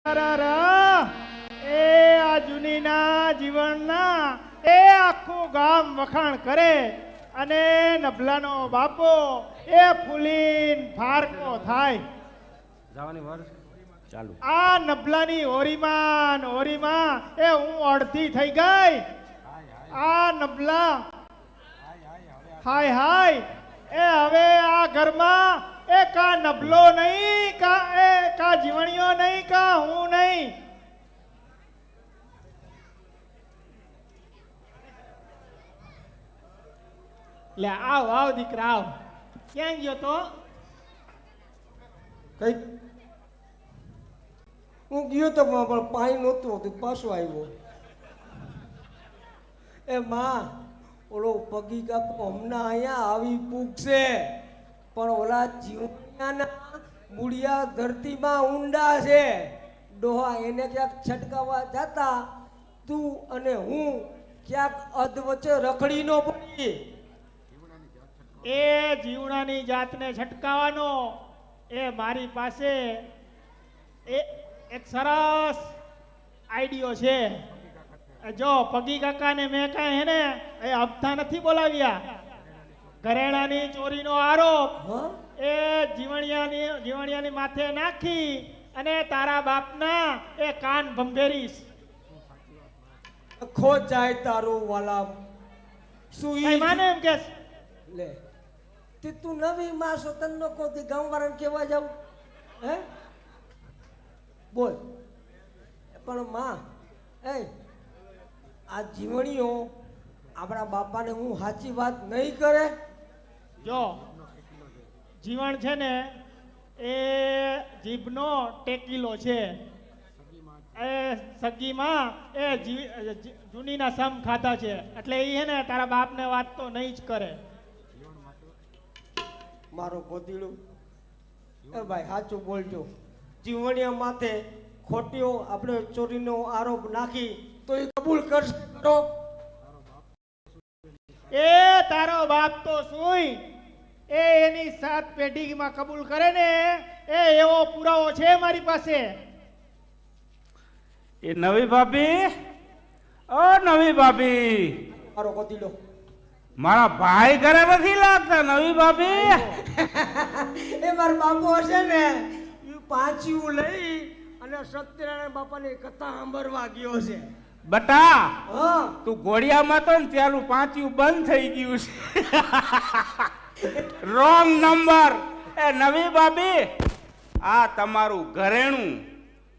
એ આ જૂનીના જીવનના એ આખું ગામ વખાણ કરે અને નભલાનો બાપો એ ફૂલીન ફારકો થાય. જવાની વાર ચાલુ. આ નભલાની હોરીમાં એ હું અડધી થઈ ગઈ. આ નભલા હાય હાય એ હવે આ ઘરમાં એ કા નભલો નહીં કા જીવણીઓ નહીં કા હું નહીં. લે આવ દીકરા આવ. ક્યાં ગયો તો? કઈ હું ગયો તો પણ પાણી નહોતું હોતું, પાછો આવ્યો. એ માં ઓલો પગી કાકો હમણાં અહીંયા આવી પૂગશે, પણ ઓલા જીવના મૂળિયા ધરતીમાં ઊંડા છે. ડોહા એને ક્યાંક છટકાવવા જતા તું અને હું ક્યાંક અધ વચ્ચે રખડી નો પડી. એ જીવણાની જાતને છટકાવવાનો એ મારી પાસે એક સરસ આઈડિયો છે. જો પગી કાકાને મેં કાંઈ હેને એ હપ્તા નથી બોલાવ્યા. ઘરેણાની ચોરીનો આરોપ એ જીવણિયાની માથે નાખી અને તારા બાપના એ કાન ભંભેરીશ. ખો જાય તારું વાલા સુઈ માને એમ કે લે તે તું નવી માં સ્વતંત્ર કોતી ગામ વાળાને કેવા જાવ હે બોલ. પણ માં એ આ જીવણીઓ આપણા બાપાને હું સાચી વાત નહીં કરે. જો જીવણ છે ને એ જીભનો ટેકીલો છે. એ સગીમાં એ જૂનીના સમ ખાધા છે એટલે એ હે ને તારા બાપને વાત તો નહીં જ કરે. મારો ગોદીડું એ ભાઈ સાચું બોલજો. જીવણીયા માથે ખોટીઓ આપણે ચોરીનો આરોપ નાખી તો એ કબૂલ કરશે ખરો? એ તારો બાપ તો સુઈ એ એની 7 પેઢીમાં કબૂલ કરે ને એ એવો પુરાવો છે મારી પાસે. એ નવી ભાભી, ઓ નવી ભાભી, મારો ગોદીડો મારા ભાઈ ઘરે નથી લાગતા. નવી ભાભી એ મારો બાપો હશે ને એ પાંચિયું લઈ અને સત્યનારાયણ બાપાની કથા સાંભળવા ગયો છે. બટા હા તું ઘોડિયામાં તો ને ત્યાંનું પાંચિયું બંધ થઈ ગયું છે. Wrong number. એ નવી ભાભી, આ તમારું ઘરેણું,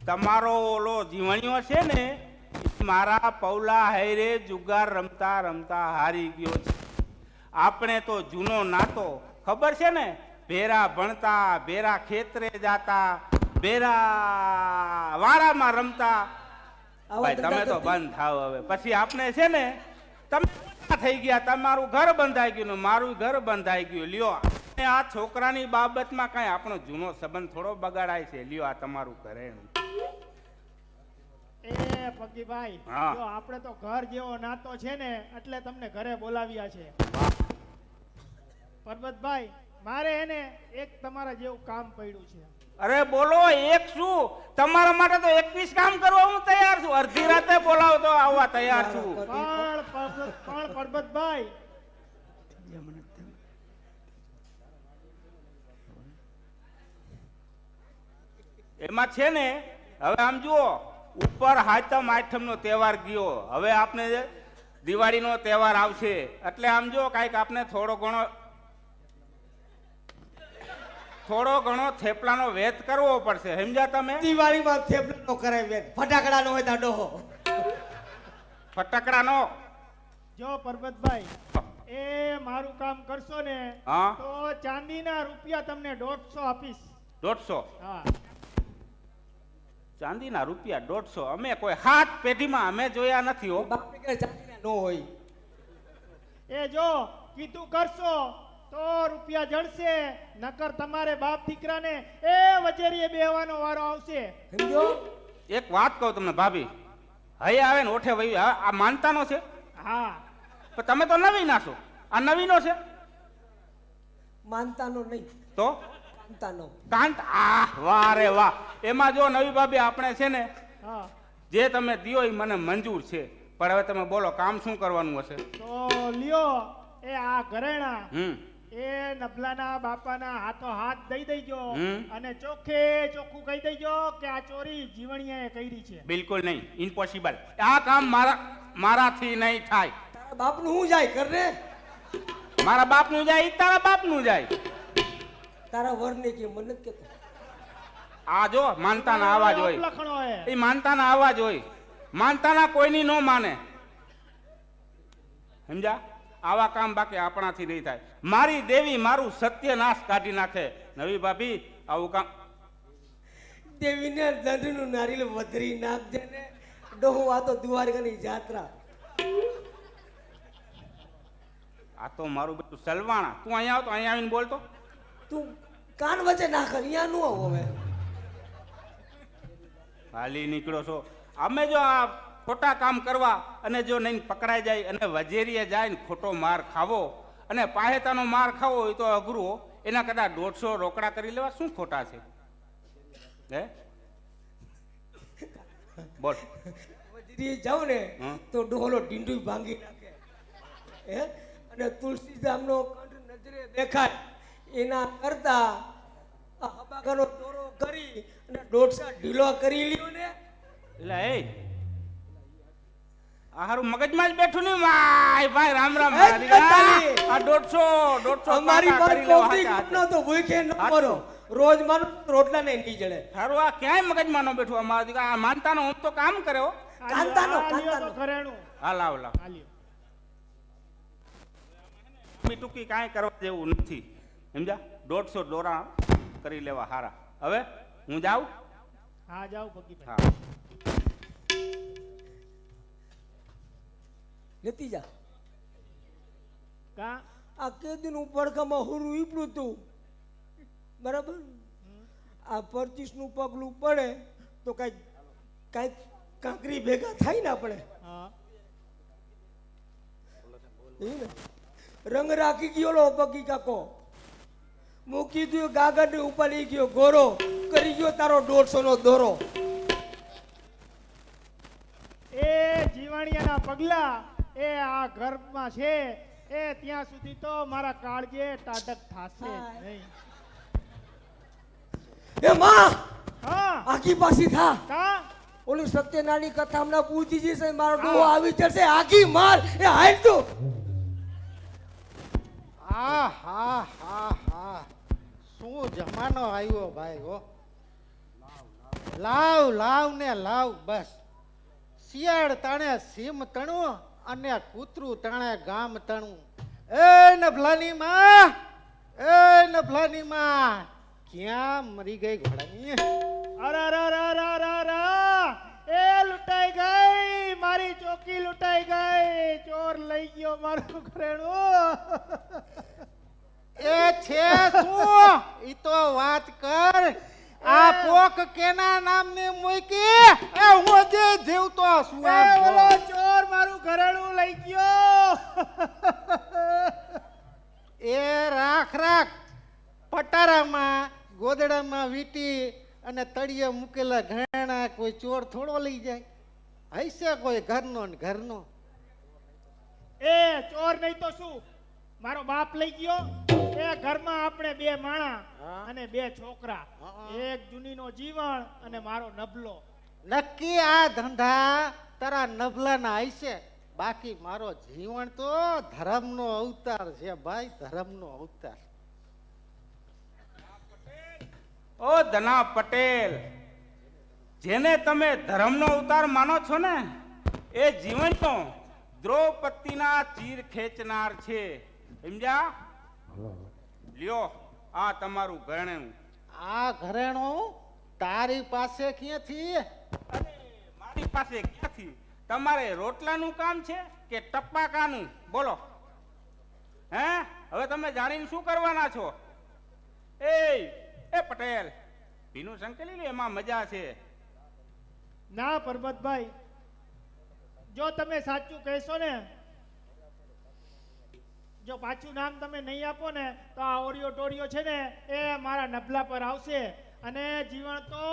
તમારો ઓલો જીવણીઓ છે ને મારા પૌલા હારે જુગાર રમતા રમતા હારી ગયો છે. આપણે તો જૂનો નાતો ખબર છે ને, ભેરા ભણતા, ભેરા ખેતરે જાતા, ભેરા વાડામાં રમતા. ભાઈ તમે તો બંધ થાવ હવે. પછી આપણે છે ને તમે થઈ ગયા, તમારું ઘર બંધાઈ ગયું ને મારું ઘર બંધાઈ ગયું. લ્યો આ છોકરાની બાબતમાં કઈ આપણો જૂનો સંબંધ થોડો બગાડાય છે. લ્યો આ તમારું ઘરેણું. એ પગીભાઈ, હા. જો આપણે તો ઘર જેવો નાતો છે ને એટલે તમને ઘરે બોલાવ્યા છે. પરબતભાઈ, મારે એને એક તમારા જેવું કામ પડ્યું છે. અરે બોલો, એક શું? તમારા માટે તો 21 કામ કરવા હું તૈયાર છું. અડધી રાતે બોલાવો તો આવવા તૈયાર છું. પણ પરબતભાઈ, એમાં છે ને હવે આમ જુઓ, ઉપર હાતમ આઠમનો તહેવાર ગયો, હવે આપણે દિવાળીનો તહેવાર આવશે એટલે આમ જો કાંઈક આપણે થોડો ઘણો થેપલાનો વેત કરવો પડશે. સમજ્યા તમે? દિવાળીમાં થેપલાનો કરાય વેત, ફટાકડાનો હોય તો ડોહો ફટાકડાનો. જો પરબતભાઈ, એ મારું કામ કરશો ને હા. તો ચાંદીના રૂપિયા તમને 150 આપીશ. 150? હા. ચાંદીના રૂપિયા 150? અમે કોઈ 7 પેઢીમાં અમે જોયા નથી હો. બાપની ઘરે ચાંદીના નો હોય. એ જો કીધું કરશો તો રૂપિયા જડશે, નકર તમારે બાપ દીકરાને એ વજેરીએ બેહવાનો વારો આવશે. સમજો? એક વાત કહું તમને ભાભી, હૈ આવે ને ઓઠે વહી, આ માનતાનો છે? હા. પણ તમે તો નવી નાશો, આ નવીનો છે. માનતાનો નહીં તો કાંતાનો. કાંત વાહ રે વાહ. એમાં જો નવી ભાભી આપણે છે ને હા જે તમે દિયો એ મને મંજૂર છે, પણ હવે તમે બોલો કામ શું કરવાનું હશે? તો લ્યો એ આ ઘરેણા હમ એ નબલાના બાપાના હાથો હાથ દઈ દેજો હમ. અને ચોખ્ખે ચોખ્ખું કહી દેજો કે આ ચોરી જીવણીયાએ કરી છે. બિલકુલ નહીં, ઇમ્પોસિબલ. આ કામ મારાથી નહીં થાય. તારા બાપનું હું જાય કર ને. મારા બાપનું જાય ઈ તારા બાપનું જાય. તારા વરને કે મને જ કેતો. આ જો માનતાના આવાજ હોય, લખણો હે એ માનતાના આવાજ હોય. માનતાના કોઈની નો માને, સમજા? આવા કામ બાકી આપણાથી નહીં થાય. મારી દેવી મારું સત્યનાશ કાઢી નાખે. નવી ભાભી આવું કામ દેવીને દંડનું નારિયેળ વધરી નાખજે ને. ડોહો આ તો દ્વારકાની જાત્રા. આ તો મારું બધું સલવાણા. તું અહીંયા આવ તો અહીંયા આવીને બોલતો. તું કાન વચ્ચે નાખ, અહીંયા નું આવો હવે. હાલી નીકળો છો. અમે જો આ ખોટા કામ કરવા અને જો નહીં પકડાઈ જાય અને વજેરીએ જાય ને ખોટો માર ખાવો અને પાહેતાનો માર ખાવો એ તો અઘરું હો. એના કદાચ 150 રોકડા કરી લેવા શું ખોટા છે? હે બોલ. વજરી જાવ ને હં? તો ડોહલો ઢીંડું ભાંગી નાખે. હે અને તુલસીધામનો કંઠ નજરે દેખાય એના કરતા આ હબાકાનો દોરો કરી અને 150 ઢીલો કરી લ્યો ને. એટલે એ આ હારું મગજમાં જ બેઠું નહીં. ભાઈ ભાઈ રામ રામ. એ જ તાલી. આ 150 અમારી કાકા પાસે કરી લેવા કોકની હાથે ઘટના તો ભૂખે ન હાચું. મરો. રોજ માનો રોટલા ને નહીં જડે. હારું આ ક્યાંય મગજમાં ન બેઠું. અમારા આ માનતાનો હું તો કામ કર્યો. કાંતાનો, આ લ્યો તો કાંતાનો. ઘરેણું હા લાવ લાવ. આ લ્યો. ટૂંકી કાંઈ કરવા જેવું નથી, સમજા? 150 દોરા કરી લેવા હારા. હવે હું જાઉં. હા જાઓ ભગીભાઈ. હા લેતી જા. કા આ કેદીનું પડખામાં હુરું ઈપડું તું બરાબર. આ 25 નું પગલું પડે તો કઈક કાંકરી ભેગા થાય ને આપણે. હા એ ને રંગ રાખી ગયો લો પગી કાકો. મૂકી દો ગાગર ને ઉપાડી ગયો ગોરો. કરી ગયો તારો 150 નો દોરો. એ જીવાણિયાના પગલા એ આ ઘરમાં છે એ ત્યાં સુધી તો મારા કાળજે ટાઢક થાશે જ નહીં. એ માં હા આખી પાછી થા. કા ઓલી સત્યનારાયણ કથા હમણાં પૂછી જશે. મારો ડોહો આવી જશે. આખી માર એ હાલ તું. હા હા હા હા શું જમાનો આવ્યો ભાઈ હો. લાવ લાવ ને લાવ. બસ શિયાળ તાણે સીમ તણું અને કૂતરું તાણે ગામ તણું. એ નભલાની માં, એ નભલાની માં, ક્યાં મરી ગઈ ઘોડાની? અરે અરે અરે અરે અરે અરે એ લૂંટાઈ ગઈ મારી ચોકી લૂંટાઈ ગઈ. ચોર લઈ ગયો મારું ઘરેણું. એ છે શું? ઈ તો વાત કર. આ પોક કેના નામની મૂકી? એ હું જે જીવતો છું એ આમ જો. ઓલો ચોર મારું ઘરેણું લઈ ગયો. એ રાખ રાખ. પટારામાં ગોદડામાં વીટી અને તળિયે મૂકેલા ઘરેણા કોઈ ચોર થોડો લઈ જાય? હૈસે કોઈ ઘરનો ને ઘરનો. એ ચોર નહીં તો શું મારો બાપ લઈ ગયો. એ ઘરમાં આપણે 2 માણા હા. અને 2 છોકરા. હા. એક જૂનીનો જીવણ અને મારો નબલો. નક્કી આ ધંધા તારા નભલાના હૈસે. બાકી મારો જીવન તો ધર્મનો અવતાર છે ભાઈ, ધર્મનો અવતાર. ઓ ધના પટેલ, જેને તમે ધર્મનો અવતાર માનો છો ને એ જીવનનો દ્રૌપદીના ચીર ખેંચનાર છે, સમજ્યા? લ્યો આ તમારું ઘરેણું. આ ઘરેણું તારી પાસે ક્યાંથી? અરે મારી પાસે ક્યાંથી? તમારે રોટલાનું કામ છે કે ટપાકાનું? બોલો. હે હવે તમે જાણીને શું કરવાના છો? એ પટેલ, ભીનું સંકેલી લે, એમાં મજા છે. ના પરબતભાઈ, જો તમે સાચું કહેશો ને જો પાછું નામ તમે નહીં આપો ને તો આ ઓરિયો ટોરિયો છે ને એ મારા નભલા પર આવશે. અને જીવન તો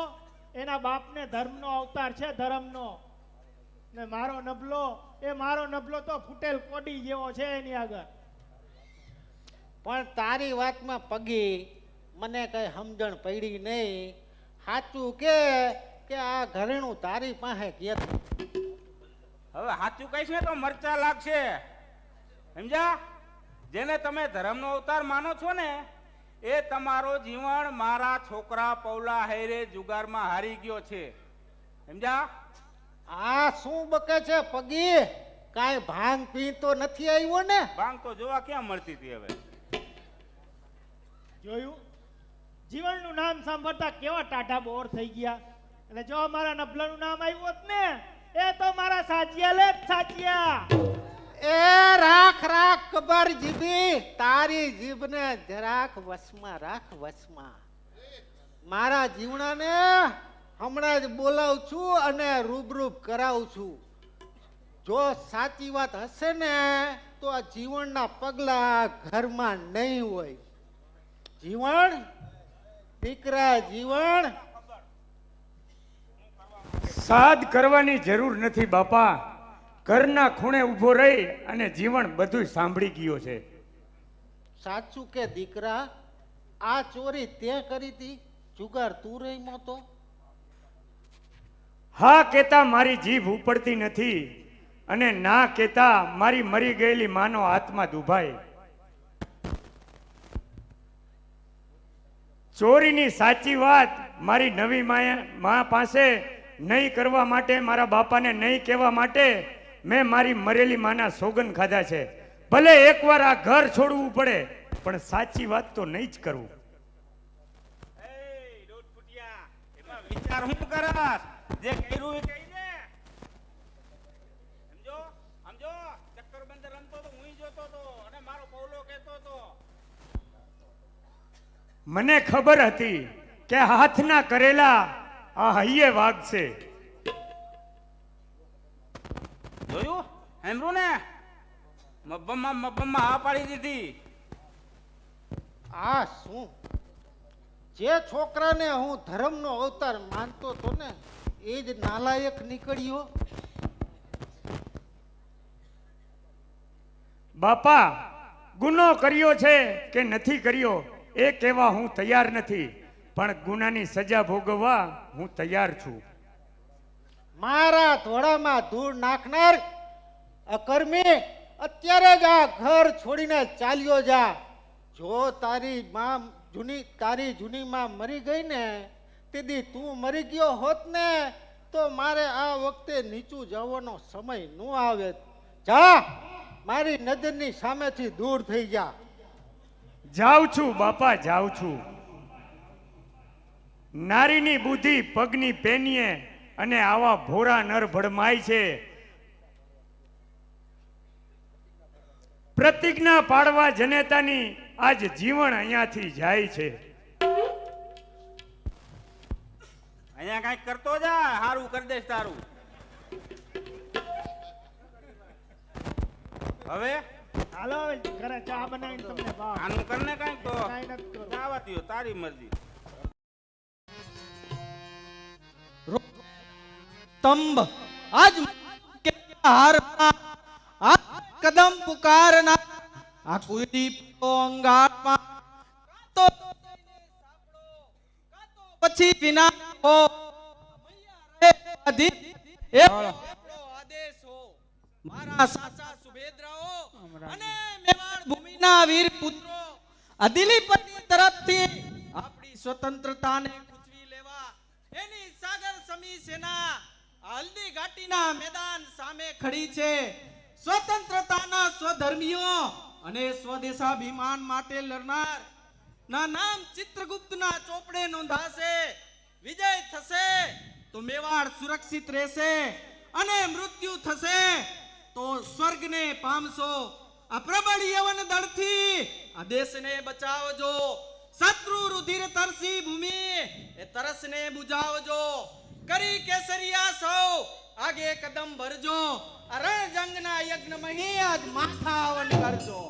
એના બાપને ધર્મનો અવતાર છે, ધર્મનો. ને મારો નભલો તો ફૂટેલ કોડી જેવો છે એની આગળ. પણ તારી વાતમાં પગી મને કઈ સમજણ પડી નહીં. સાચું કે આ ઘરેણું તારી પાસે કે હવે સાચું કહીશ ને તો મરચા લાગશે, સમજ્યા? જેને તમે ધર્મનો અવતાર માનો છો ને એ તમારો જીવન મારા છોકરા પૌલા હૈરે જુગારમાં હારી ગયો છે, સમજ્યા? આ શું બકે છે પગી? કાંઈ ભાંગ પી તો નથી આવ્યો ને? ભાંગ તો જોવા ક્યાં મળતી હતી. હવે જોયું? જીવનનું નામ સાંભળતા કેવા ટાઢા બોર થઈ ગયા. એટલે જો મારા નભલાનું નામ આવ્યું હોત ને એ તો મારા સાચિયા લે સાચિયા. એ રાખ કબર જીભી, તારી જીભને જરાક વશમાં રાખ, વશમાં. મારા જીવણાને હમણાં જ બોલાવું છું અને રૂબરૂબ કરાવું છું. જો સાચી વાત હશે ને તો આ જીવનના પગલા ઘરમાં નહીં હોય. જીવન, દીકરા જીવન, સાદ કરવાની જરૂર નથી બાપા. ઘરના ખૂણે ઊભો રહી અને જીવન બધું સાંભળી ગયો છે. સાચું કે દીકરા? આ ચોરી તે કરી હતી? જુગાર તું રમ્યો તો? હા કેતા મારી જીભ ઉપડતી નથી અને ના કેતા મારી મરી ગયેલી માનો આત્મા દુભાય. ચોરીની સાચી વાત મારી નવી મા પાસે નહીં કરવા માટે, મારા બાપાને નહીં કહેવા માટે મેં મારી મરેલી માના સોગન ખાધા છે. ભલે એકવાર આ ઘર છોડવું પડે પણ સાચી વાત તો નહીં જ કરવું. એમાં વિચાર હું કરસ? જે કર્યું એ કહી દે. સમજો ચક્કર બંદર રમતો તો હું જોતો તો અને મારો પૌલો કહેતો તો. મને ખબર હતી કે હાથના કરેલા આ હૈયે વાગશે. જોયું? સાંભળ્યું ને? મબ્બમમાં હા પાડી દીધી. આ શું? જે છોકરાને હું ધર્મનો અવતાર માનતો હતો ને એ જ નાલાયક નીકળ્યો. બાપા, ગુનો કર્યો છે કે નથી કર્યો એ કહેવા હું તૈયાર નથી, પણ ગુનાની સજા ભોગવવા હું તૈયાર છું. મારા ધોળામાં ધૂળ નાખનાર અકર્મી, અત્યારે જ આ ઘર છોડીને ચાલ્યો જા. જો તારી જૂની માં મરી ગઈ ને તેથી તું મરી ગયો હોત ને તો મારે આ વખતે નીચું જવાનો સમય ન આવે. જા, મારી નજરની સામેથી દૂર થઈ જા. જાઉં છું બાપા, જાઉં છું. નારીની બુદ્ધિ પગની પેનીએ અને આવા ભોરા નર ભડમાય છે. પ્રતિજ્ઞા પાડવા જનેતાની આજ જીવન અહીંયાથી જાય છે. અહીંયા કઈક કરતો જા, હારું કરી દઈશ તારું. હવે હાલો હવે ઘરે ચા બનાવીને તમને ભાવ. આનું કરને કઈક તો કાંઈ નથી કરવું. દાવાતીઓ તારી મરજી. તંબ આજ કે હારમાં આ કદમ પુકારના આ કુડી અંગારમાં તો પછી વિના હો અધિ એ આદેશ હો. મારા સાચા સુભેદ્રાઓ અને મેવાડ ભૂમિના વીર પુત્રો અદિલીપતિ તરફથી આપણી સ્વતંત્રતાને કૂચવી લેવા એની સાગર સમી સેના હલ્દી ઘાટીના મેદાન સામે ખડી છે. સ્વતંત્રતાના સ્વધર્મીઓ અને સ્વદેશાભિમાન માટે લડનાર ના નામ ચિત્રગુપ્તના ચોપડે નોંધાશે. વિજય થશે તો મેવાડ સુરક્ષિત રહેશે અને મૃત્યુ થશે તો સ્વર્ગને પામશો. આ પ્રબળ યવન દળથી આ દેશને બચાવજો. શત્રુ રુધિર તરસી ભૂમિ એ તરસને બુજાવજો. કરી કેસરિયા સૌ આગે કદમ ભરજો. આ રણજંગના યજ્ઞ મહી આજ માથા હવન કરજો.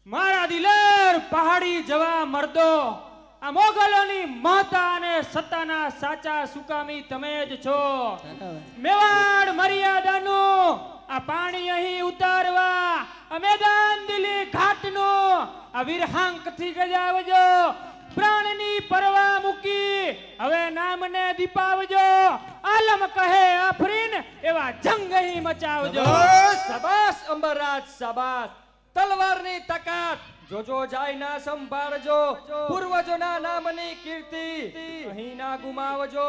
મારા દિલેર પહાડી જવા મર્દો, આ મોગલોની મહતા અને સત્તાના સાચા સુકામી તમે જ છો. મેવાડ મર્યાદાનું આ પાણી અહીં ઉતારવા, આ મેદાન દિલી ઘાટનું આ વિરહાંકથી ગજાવજો. પ્રાણની પરવા મૂકી હવે નામને દીપાવજો. આલમ કહે આફરીન એવા જંગ અહીં મચાવજો. શાબાશ અંબરરાજ શાબાશ. તલવારની તાકાત જોજો જાય ના સંભાળજો. પૂર્વજોના નામની કીર્તિ અહીં ના ગુમાવજો.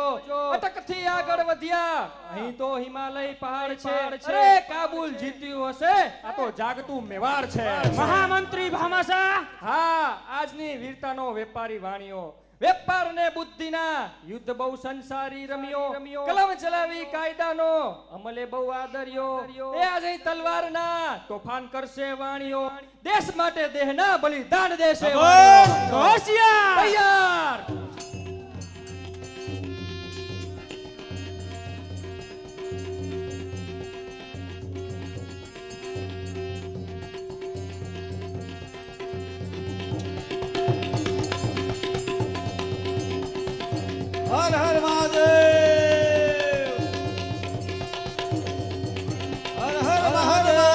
અટકથી આગળ વધ્યા અહીં તો હિમાલય પહાડ છે. અરે કાબુલ જીત્યું હશે, આ તો જાગતું મેવાડ છે. મહામંત્રી ભામાસા, હા, આજની વીરતાનો વેપારી વાણિયો. વેપાર ને બુદ્ધિના યુદ્ધ બહુ સંસારી રમ્યો. કલમ ચલાવી કાયદાનો અમલે બહુ આદર્યો. એ આજે તલવારના તોફાન કરશે વાણિયો. દેશ માટે દેહના બલિદાન દેશે વાણિયો. હોશિયાર. તૈયાર. હર હર મહાદેવ, હર હર મહાદેવ.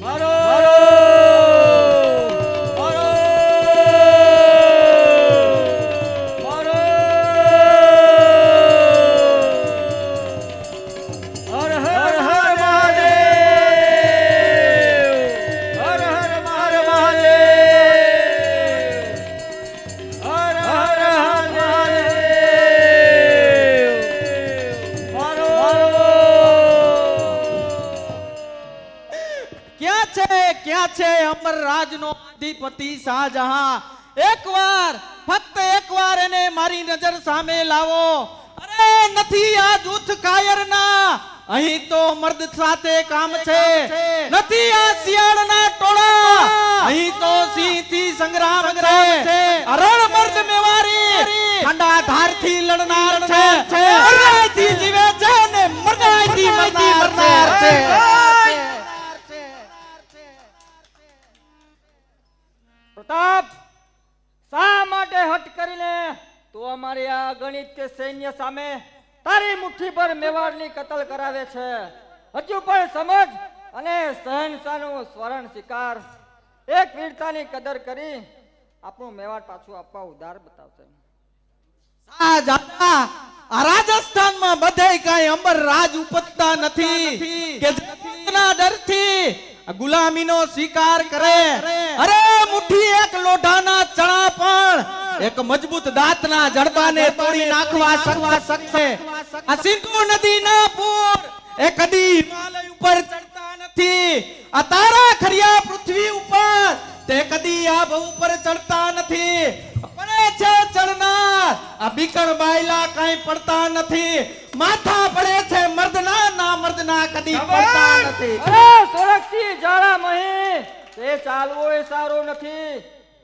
મારો મારો મારો હર હર મહાદેવ, હર હર મહાદેવ. હર હર મહાદેવ. મારો ક્યાં છે અમરરાજનો અધિપતિ શાહજહાં? ફક્ત એકવાર એને મારી નજર સામે લાવો. અરે નથી આ જૂથ કાયરના, અહીં તો મર્દ સાથે કામ છે. નથી આ શિયાળના ટોળા, અહીં તો સિંહથી સંગ્રામ છે. અરણ મર્દ મેવારી ઠંડા ધારથી લડનાર છે. મરનારથી જીવે છે ને મરનારથી મરનાર છે. પ્રતાપ, શા માટે હટ કરીને તું અમારી આ અગણિત કે સૈન્ય સામે તારી મુઠ્ઠી પર મેવાડની કતલ કરાવે છે? હજુ પણ સમજ અને સહનશાનું સ્મરણ સ્વીકાર. એક વીરતાની કદર કરી આપણું મેવાડ પાછું આપવા ઉધાર બતાવશે. શાહજહાં, આ રાજસ્થાનમાં બધે કાંઈ અમરરાજ ઉપજતા નથી કે જાતના ડરથી ગુલામીનો સ્વીકાર કરે. અરે મુઠ્ઠી એક લોઢાના ચણા પણ એક મજબૂત દાંતના જડબાને તોડી નાખવા શકશે. આ સિંધુ નદીના પૂર એ કદી હિમાલય ઉપર ચડતા નથી. આ તારા ખરિયા પૃથ્વી ઉપર તે કદી આભ ઉપર ચડતા નથી. પડે છે ચડનાર, આ બીકણ બાયલા કાંઈ પડતા નથી. માથા પડે છે મર્દના, ના મર્દના કદી પડતા નથી. અરે સોરઠથી જાડા મહી, તે ચાલવું એ સારું નથી.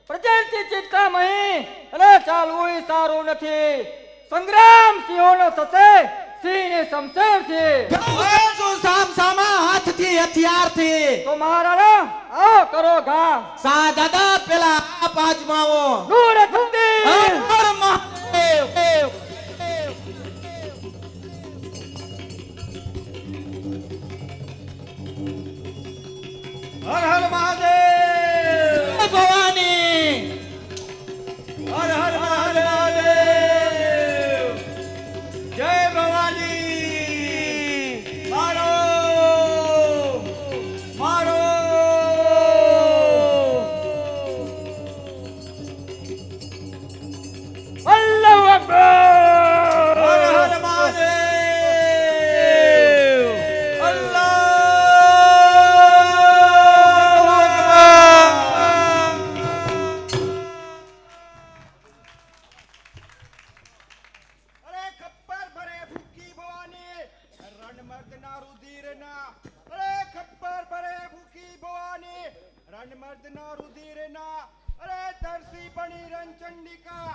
પ્રજાથી ચિંતા મહી, અરે ચાલવું એ સારું નથી. સંગ્રામ સિંહોનો થશે, સિંહને શમશેરથી. સામસામા હાથથી હથિયારથી. તો મહારાણા આવો કરો ઘા. શાહજાદા પેલા આપ આજમાવો. નૂર ઠંડી. હર મહાદેવ. હર હર મહાદેવ, જય ભવાની. હર હર મહાદેવ. જય ભવાની. મારો મારો અલ્લાહુ અકબર. હર હર મહાદેવ. અલ્લાહુ અકબર. અરે ખપ્પર ભરે ભૂખી ભવાની, રણમર્દના રુધિરના. અરે ખપ્પર ભરે ભૂખી ભવાની, રણમર્દના રુધિરના. અરે તરસી બની રણચંડિકા,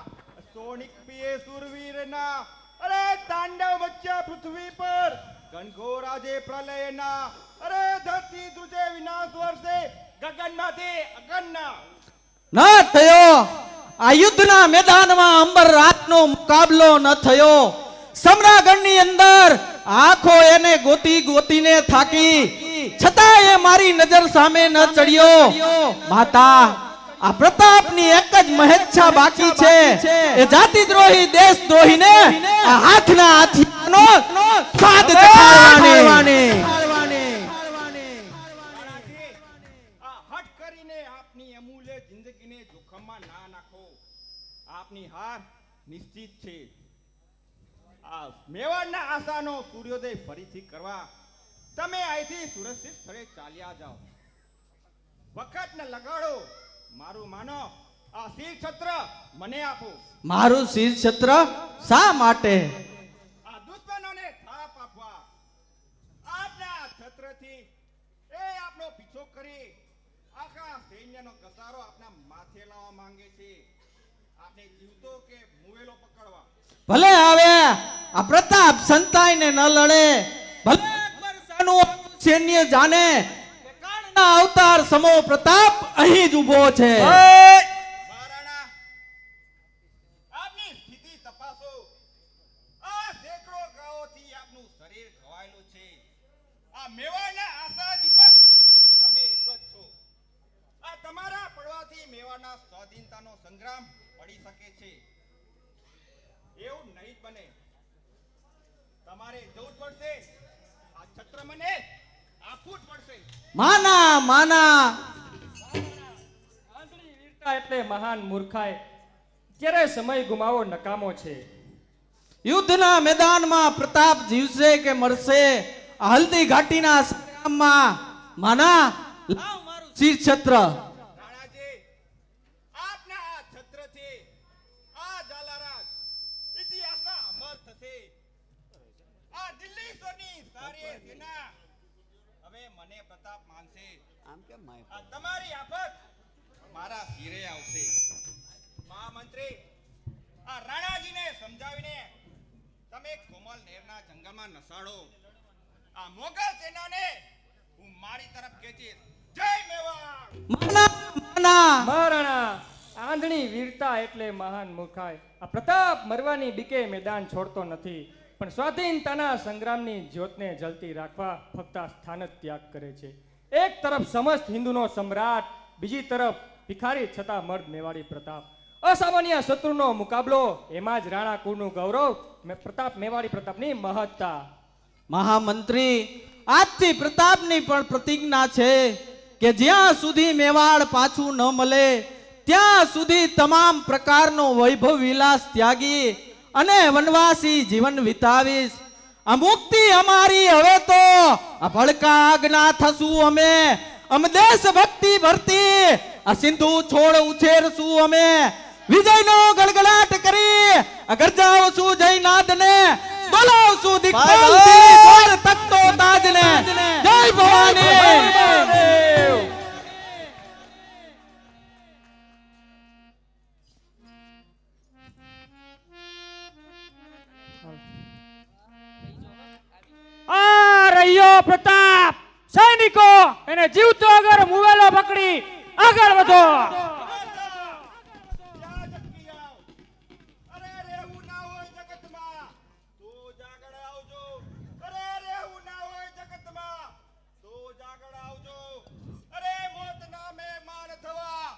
સોનિક પીએ સુરવીરના. અરે તાંડવ મચ્યા પૃથ્વી પર ઘનઘોર આજે પ્રલયના અરે ધરતી ધ્રુજે વિનાશ વર્ષે ગગનમાંથી અગનના ન થયો આ યુદ્ધના મેદાનમાં અંબર રાતનો મુકાબલો ન થયો સમ્રાગણની અંદર આંખો એને ગોતી ગોતીને થાકી છતાં એ મારી નજર સામે ન ચડ્યો માતા આ પ્રતાપની એક જ મહેચ્છા બાકી છે એ જાતિદ્રોહી દેશદ્રોહીને આ હાથના હથિયારનો સ્વાદ ચખાડવાની આ હટ કરીને આપની અમૂલ્ય જિંદગીને જોખમમાં ના નાખો આપની હાર નિશ્ચિત છે આ મેવાડના આશાનો સૂર્યોદય ફરીથી કરવા તમે અહીંથી સુરક્ષિત સ્થળે ચાલ્યા જાઓ વખત ને લગાડો મારું માનો આ શીર છત્ર મને આપો મારું શીર છત્ર શા માટે આ દુશ્મનોને થાપ આપવા આપના છત્રથી એ આપણો પીછો કરી આખા સૈન્યનો ઘસારો આપના માથે લાવવા માંગે છે આપણે જીવતો કે મુવેલો પકડવા ભલે આવે આ પ્રતાપ સંતાઈને ન લડે ભલે અકબર શાહનું સૈન્ય જાણે કે કાળના અવતાર સમો પ્રતાપ અહીં જ ઊભો છે મહારાણા આપની સ્થિતિ તપાસો આ સેંકડો ગાઓથી આપનું શરીર ખવાયેલું છે આ મેવાડના આશા દીપક તમે એક જ છો આ તમારા પડવાથી મેવાડના સ્વાધીનતાનો સંગ્રામ પડી શકે છે એવું નહીં બને તમારે જવું જ પડશે આ છત્ર મને આપવું જ પડશે માના માના આંધળી વીરતા એટલે મહાન મૂર્ખાઈ ત્યારે સમય ગુમાવો નકામો છે યુદ્ધના મેદાનમાં પ્રતાપ જીવશે કે મરશે આ હલ્દી ઘાટીના સંગ્રામમાં માના લાવ મારું શીર છત્ર રાણાજી આપના આ છત્રથી આ ઝાલારાજ ઇતિહાસમાં અમર થશે આ દિલ્હી સોની સારી સેના હવે મને પ્રતાપ માનશે આ તમારી આફત મારા શિરે આવશે મહામંત્રી આ રાણાજીને સમજાવીને તમે કોમલ નેરના જંગલમાં નસાડો આ મોગલ સેનાને હું મારી તરફ ખેંચીશ જય મેવાડ માના માના મહારાણા આંધળી વીરતા એટલે મહાન મૂર્ખાઈ આ પ્રતાપ મરવાની બીકે મેદાન છોડતો નથી પણ સ્વાધીનતાના સંગ્રામની જ્યોતને જલતી રાખવા ફક્ત આ સ્થાન જ ત્યાગ કરે છે એક તરફ સમસ્ત હિન્દુનો સમ્રાટ બીજી તરફ ભિખારી છતાં મર્દ મેવાડી પ્રતાપ અસામાન્ય શત્રુનો મુકાબલો એમાં જ રાણા કુળનું ગૌરવ પ્રતાપ મેવાડી પ્રતાપની મહત્તા મહામંત્રી આજથી પ્રતાપની પણ પ્રતિજ્ઞા છે કે જ્યાં સુધી મેવાડ પાછું ન મળે ત્યાં સુધી તમામ પ્રકારનો વૈભવ વિલાસ ત્યાગી અને વનવાસી જીવન વિતાવીશ આ મુક્તિ અમારી હવે તો આ ભડકા આજ્ઞા થશું અમે દેશ ભક્તિ ભરતી આ સિંધુ છોડ ઉછેરશું અમે વિજયનો ગળગળાટ કરી આ ગરજાવશું જયનાથને બોલાવશું દિગ્પાલથી દ્વાર તખતો તાજને જય ભવાની આ રહ્યો પ્રતાપ સૈનિકો એને જીવતો અગર મુવેલો પકડી આગળ વધો ત્યાં જટકી આવ. અરે રહેવું ના હોય જગતમાં તો જાગડ આવજો. અરે રહેવું ના હોય જગતમાં તો જાગડ આવજો. અરે મોત ના મહેમાન થવા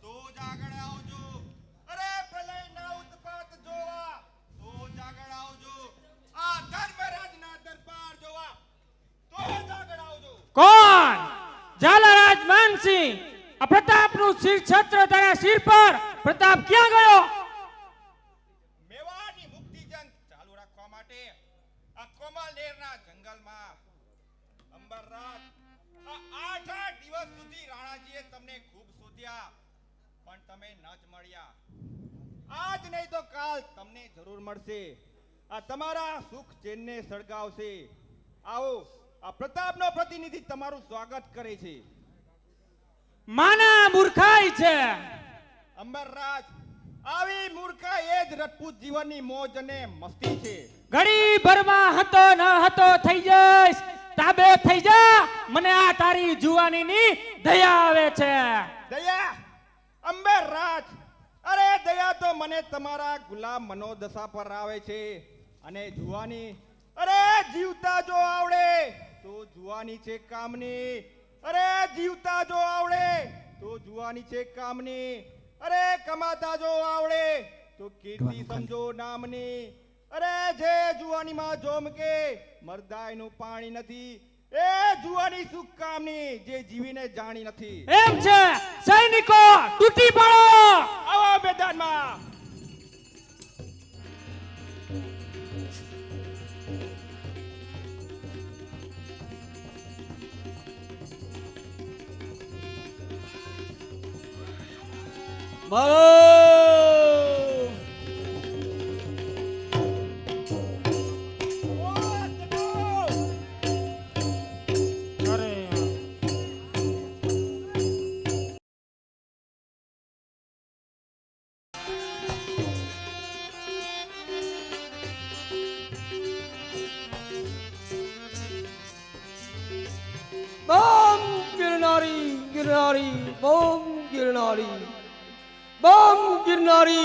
તો જાગડ આવજો. અરે પ્રલયના ઉત્પાત જોવા તો જાગડ આવજો. આ ધર્મરાજના દરબાર જોવા તો જાગડ આવજો. કોણ ઝાલારાજ માનસિંહ આ પ્રતાપનું શિર છત્ર તારા શિર પર પ્રતાપ ક્યાં ગયો મેવાડની મુક્તિજંગ ચાલુ રાખવા માટે આ કોમલ નેરના જંગલમાં અંબરરાજ આ 8 દિવસ સુધી રાણાજીએ તમને ખૂબ શોધ્યા પણ તમે ન જ મળ્યા. આજ નહીં તો કાલ તમને જરૂર મળશે. આ તમારા સુખ ચેનને સળગાવશે. આવો આ પ્રતાપનો પ્રતિનિધિ તમારું સ્વાગત કરે છે. માના મૂર્ખાઈ છે અંબરરાજ આવી મૂર્ખા એ જ રજપૂત જીવનની મોજ અને મસ્તી છે. ઘડી ભરમાં હતો ન હતો થઈ જઈશ. તાબે થઈ જા. મને આ તારી જુવાનીની દયા આવે છે. દયા અંબે રાજ, અરે દયા તો મને તમારા ગુલામ મનોદશા પર આવે છે. અને જુવાની, અરે જીવતા જો આવડે તો જુવાની છે કામની. અરે જીવતા જો આવડે તો જુવાની છે કામની. અરે કમાતા જો આવડે તો કીર્તિ સમજો નામની. અરે જે જુવાનીમાં જોમ કે મરદાયનું પાણી નથી, એ જુવાની શું કામની જે જીવીને જાણી નથી. એમ છે સૈનિકો તૂટી પડો. આવો મેદાનમાં. બમ ગિરનારી ગિરનારી બમ ગિરનારી बम गिरनारी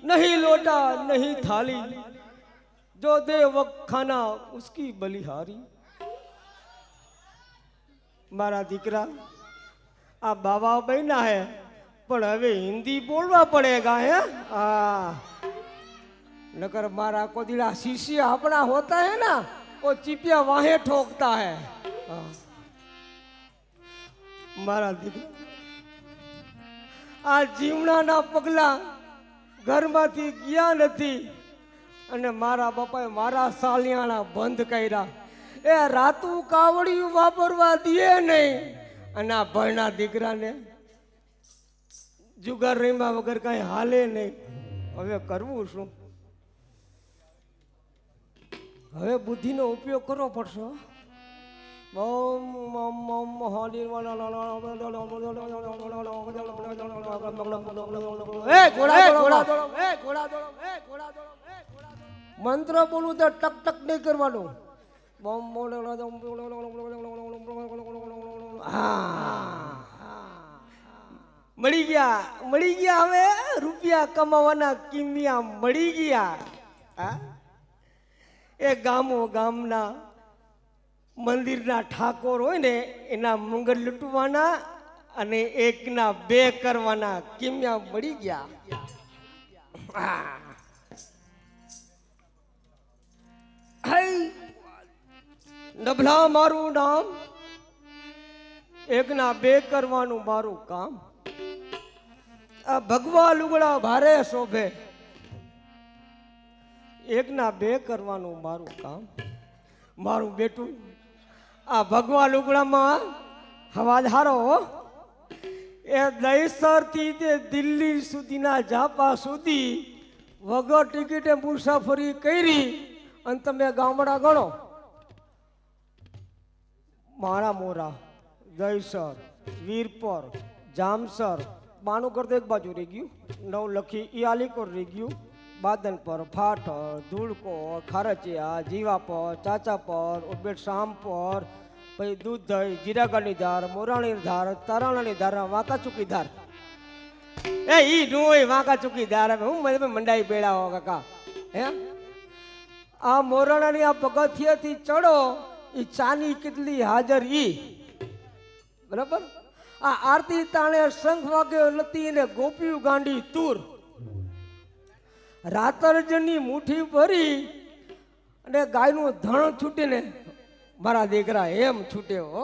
नहीं लोटा नहीं थाली, जो दे वक्त खाना उसकी बलिहारी। मारा दीकरा आ बाबा बहना है पर हवे हिंदी बोलवा पड़ेगा है। नकर मारा को दिला शिष्य अपना होता है ना, वो चिपिया वाहे ठोकता है। मारा दीकरा आ जीवनाना पगला घरमांथी गया नथी अने मारा बापाए मारा सालियाणा बंद कर्या। ए रातू कावड़ी वापरवा दिए नहीं अने आ भणना दीकराने जुगार रहीमा वगर कई हाले नहीं। हवे करवू शुं? हवे बुद्धिनो उपयोग करवो पड़शे। मंत्र बोलू तो टक टक नहीं करवानो। मળી ગયા હવે રૂપિયા કમાવાના કિમિયા મળી ગયા। એ ગામના મંદિરના ઠાકોર હોય ને એના મંગળ લૂંટવાના અને એકના બે કરવાના કિમિયા મળી ગયા। નભલા મારું નામ, એકના બે કરવાનું મારું કામ। આ ભગવા લુગડા ભારે શોભે, એકના બે કરવાનું મારું કામ। મારું બેટું आ भगवा लुगड़ा में हवाधारो ए दहीसर थी दिल्ली सुधी ना जापा सुधी वगर टिकिटे मुसाफरी करी अन तमे गामड़ा गणो। मारा मोरा दहीसर वीरपुर जामसर बाणुकर तो एक बाजू रही गयु, नवलखी इयालीकोर रही गयु, बादनपुर फाटर धूलकोट खारचिया जीवापर चाचापर उर्बेट शामपर पी दूध दही जीरागढ़नी धार मोराणी धार ताराणी धार वाका चुकी धार। ए ई नो वाका चुकी धार हूँ मैं मंडाई बेड़ा हो काका है। आ मोराणी आ पगथिया थी चढ़ो ई चानी कितली हाजर ई बराबर। आ आरती ताणे शंख वाग्यो नती ने गोपीओ गांडी तूर रातरजनी मुठी भरी अने गायनु धण छूटीने मारा दीकरा एम छूटे हो।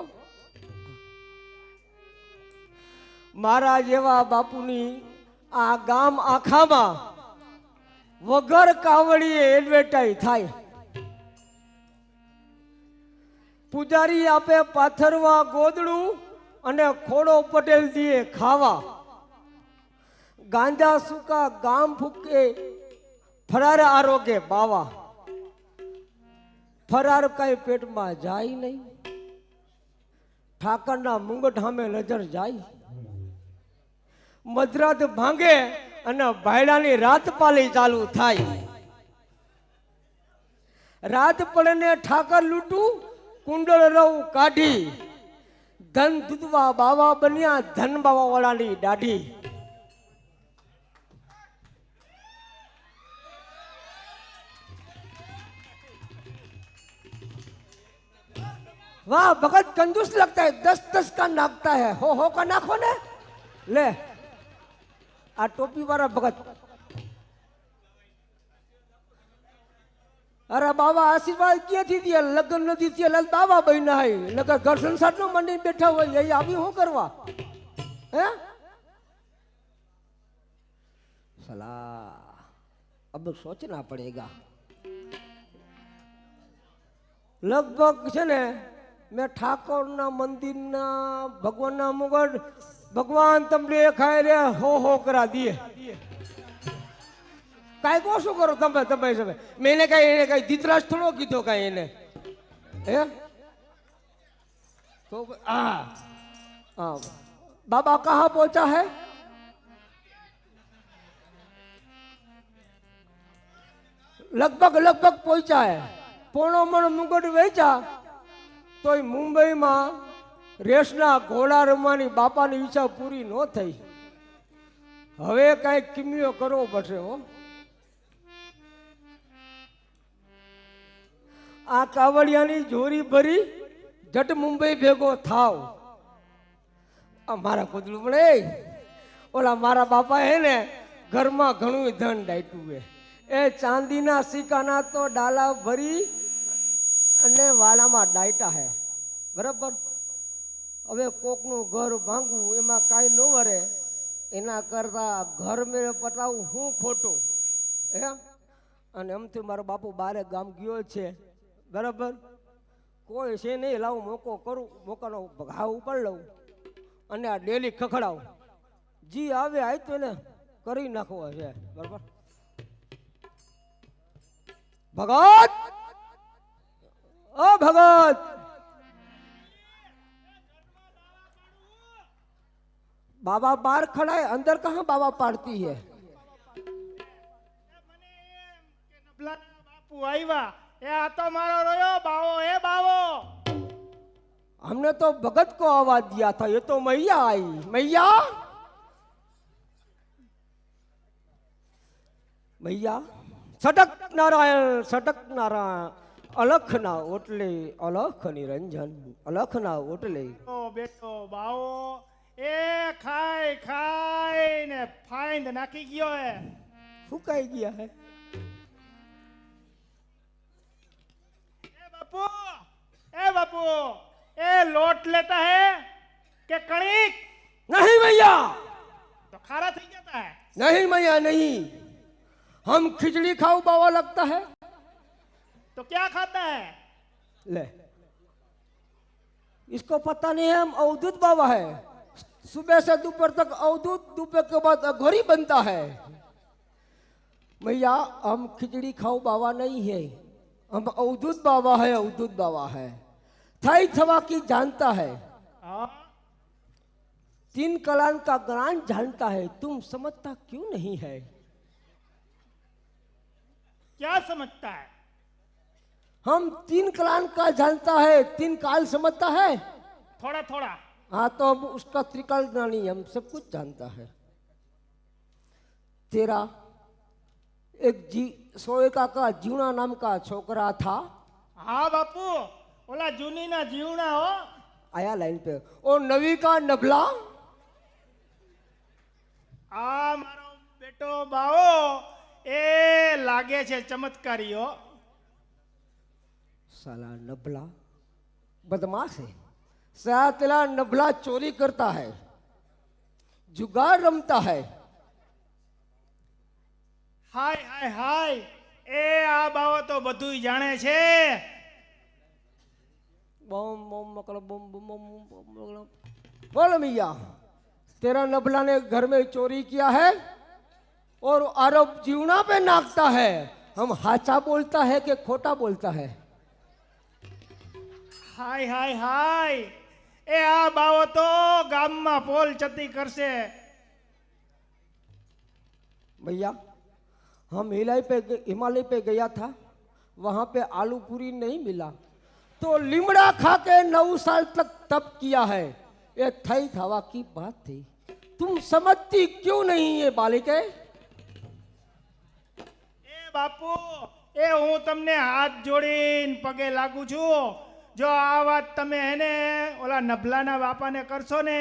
मारा जेवा बापूनी आ गाम आखामा वगर कावड़ीए एडवर्टाइज थाय। पुजारी आपे पाथरवा गोदड़ू अने खोड़ो पटेल दिए खावा। गांजा सूका गाम फूके फरार आरोग्य बावा। फरार कई पेट में जाय नहीं, ठाकर ना मुंगट हमें नजर जाय। मधरात भांगे અને ભાઈડાની રાત પાલી ચાલુ થાય. રાત પડે ને ઠાકર લૂંટું કુંડળ રવ કાઢી ધન દૂધવા બાવા બન્યા ધન બાવા વાળાની દાઢી. वाह भगत कंजूस लगता है 10-10 का नाकता है हो का नाखो ने ले आ टोपी वाला भगत. अरे बाबा आशीर्वाद किए थी दिया लगन नदी थी लल बाबा बहना है नगर घर संसार नो मंडी बैठा हुआ यही आवी हो करवा है सला. अब सोचना पड़ेगा. लगभग છે ને मैं ઠાકોરના મંદિરના ભગવાનના મુગટ ભગવાન તમને ખાય રે હો કરા દીએ. કાઈ કો શું કરો તમે તમે મેને કઈ એને કઈ દીતરાજ થોડો કીધો કઈ એને હે તો हाँ बाबा कहाँ पहुंचा है? लगभग पहुंचा है. પોણો મણ મુગટ વેચા તોય મુંબઈમાં રેસના ઘોડા રમવાની બાપાની ઈચ્છા પૂરી ન થઈ. હવે કઈ કિમિયો કરવો પડશે હો. આ કાવડિયાની જોરી ભરી જટ મુંબઈ ભેગો થાવ. આ મારા કુદડું પડે ઓલા મારા બાપા હે ને ઘરમાં ઘણું ધન ડાયટું હે. એ ચાંદીના સિક્કાના તો ડાલા ભરી અને વાળામાં ડાયટા હે બરાબર. હવે કોકનું ઘર ભાંગવું એમાં કાંઈ ન વરે એના કરતા ઘર મેં પટાવું હું ખોટું હે. અને એમથી મારો બાપુ બારે ગામ ગયો છે બરાબર. કોઈ છે નહીં લાવું મોકો કરું મોકાનો ઘાવ ઉપર લઉં અને આ ડેલી ખખડાવું જી આવે આય તો એને કરી નાખવો છે બરાબર. भगत ओ भगत बाबा बाहर खड़ा है अंदर कहाँ बाबा पाड़ती है? બાપુ આવ્યા એ આ તો મારો રોયો બાવો એ બાવો. हमने तो भगत को आवाज दिया था ये तो मैया आई. मैया मैया સટક નારાયણ અલખના ઓટલે અલખ નિરંજન અલખના ઓટલે. ઓ બેટો બાવો એ ખાઈ ને ફાઈન્ડ નાખી ગયો હે. ફૂકાઈ ગયા હે. ए बापू ए लोट लेता है कि कणिक? नहीं भैया तो खारा થઈ जाता है. नहीं भैया नहीं. हम खिचड़ी खाओ बाबा लगता है. तो क्या खाता है? ले इसको पता नहीं है हम अवधूत बाबा है. सुबह से दोपहर तक अवधूत दोपहर के बाद अघोरी बनता है. भैया हम खिचड़ी खाओ बाबा नहीं है हम अवधूत बाबा है. अवधूत बाबा है थाई थवा की जानता है. हाँ? 3 कलान का ज्ञान जानता है. तुम समझता क्यों नहीं है? क्या समझता है? हम 3 कलान का जानता है. 3 काल समझता है. थोड़ा थोड़ा. हाँ तो अब उसका त्रिकाल ज्ञानी हम सब कुछ जानता है. तेरा एक सोएका का जीवना नाम का छोकरा था. हाँ बापू ओला जूनी ना जीवना हो. आया लाइन पे. और नवी का नभला. आ मारो बेटो बाओ ए लागे छे चमत्कारी हो. साला नभला बदमाश है. साला तेरा नभला चोरी करता है जुगाड़ रमता है. हाय हाय हाय ए आ बाओ तो બધું જાણે છે. बम बम मकल बम बम बम. बोल मिया तेरा नभला ने घर में चोरी किया है और आरोप जीवना पे नाकता है. हम हाचा बोलता है कि खोटा बोलता है? हाय हाय हाय ए आ બાવો તો ગામમાં પોલ ચતી કરશે. भैया हम हिमालय पे गया था, वहां पे आलू पूरी नहीं मिला, तो लीमड़ा खा के 9 साल तक तप किया है। ये थई थवा की बात थी, तुम समझती क्यों नहीं ये बालिके? એ બાપુ, એ હું તમને હાથ જોડીને પગે લાગુ છું. જો આ વાત તમે એને ઓલા નભલાના બાપાને કરશો ને,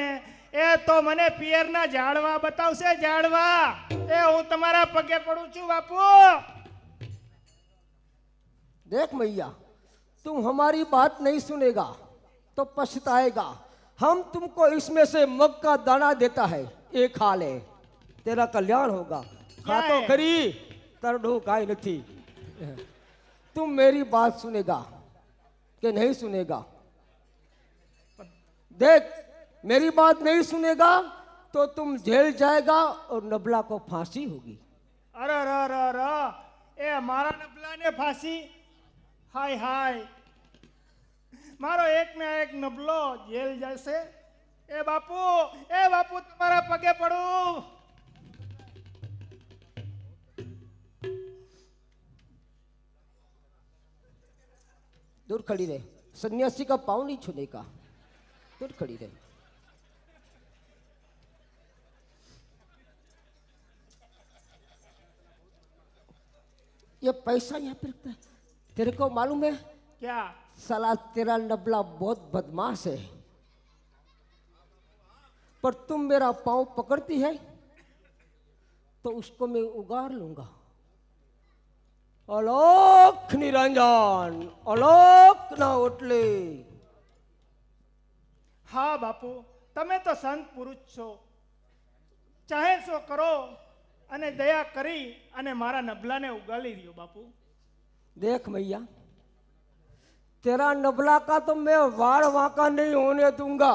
એ તો મને પિયરના ઝાડવા બતાવશે, ઝાડવા. એ હું તમારા પગે પડું છું બાપુ. देख मैया, तुम हमारी बात नहीं सुनेगा तो पछताएगा। हम तुमको इसमें से मग का दाना देता है, ये खा ले, तेरा कल्याण होगा। खा तो खरी, तरडो काई नहीं। तुम मेरी बात सुनेगा कि नहीं सुनेगा? देख, मेरी बात नहीं सुनेगा तो तुम जेल जाएगा और नबला को फांसी होगी। અરે ર ર ર, એ મારા નબલાને ફાંસી? હાય હાય, મારો એક ને એક નબલો જેલ જશે. એ બાપુ તમારા પગે પડું. दूर खड़ी रहे, सन्यासी का पाँव नहीं छूने का, दूर खड़ी रहे। ये पैसा यहाँ पे रखता है, तेरे को मालूम है क्या? साला तेरा नबला बहुत बदमाश है, पर तुम मेरा पाँव पकड़ती है तो उसको मैं उगार लूंगा। अलोक निरंजन, अलोक ना ओटले। હા બાપુ, તમે તો સંત પુરુષ છો, ચાહે સો કરો અને દયા કરી અને મારા નબલાને ઉગાલી રહ્યો બાપુ. देख मैया, तेरा नबला का तो मैं वाड़ वाका नहीं होने दूंगा।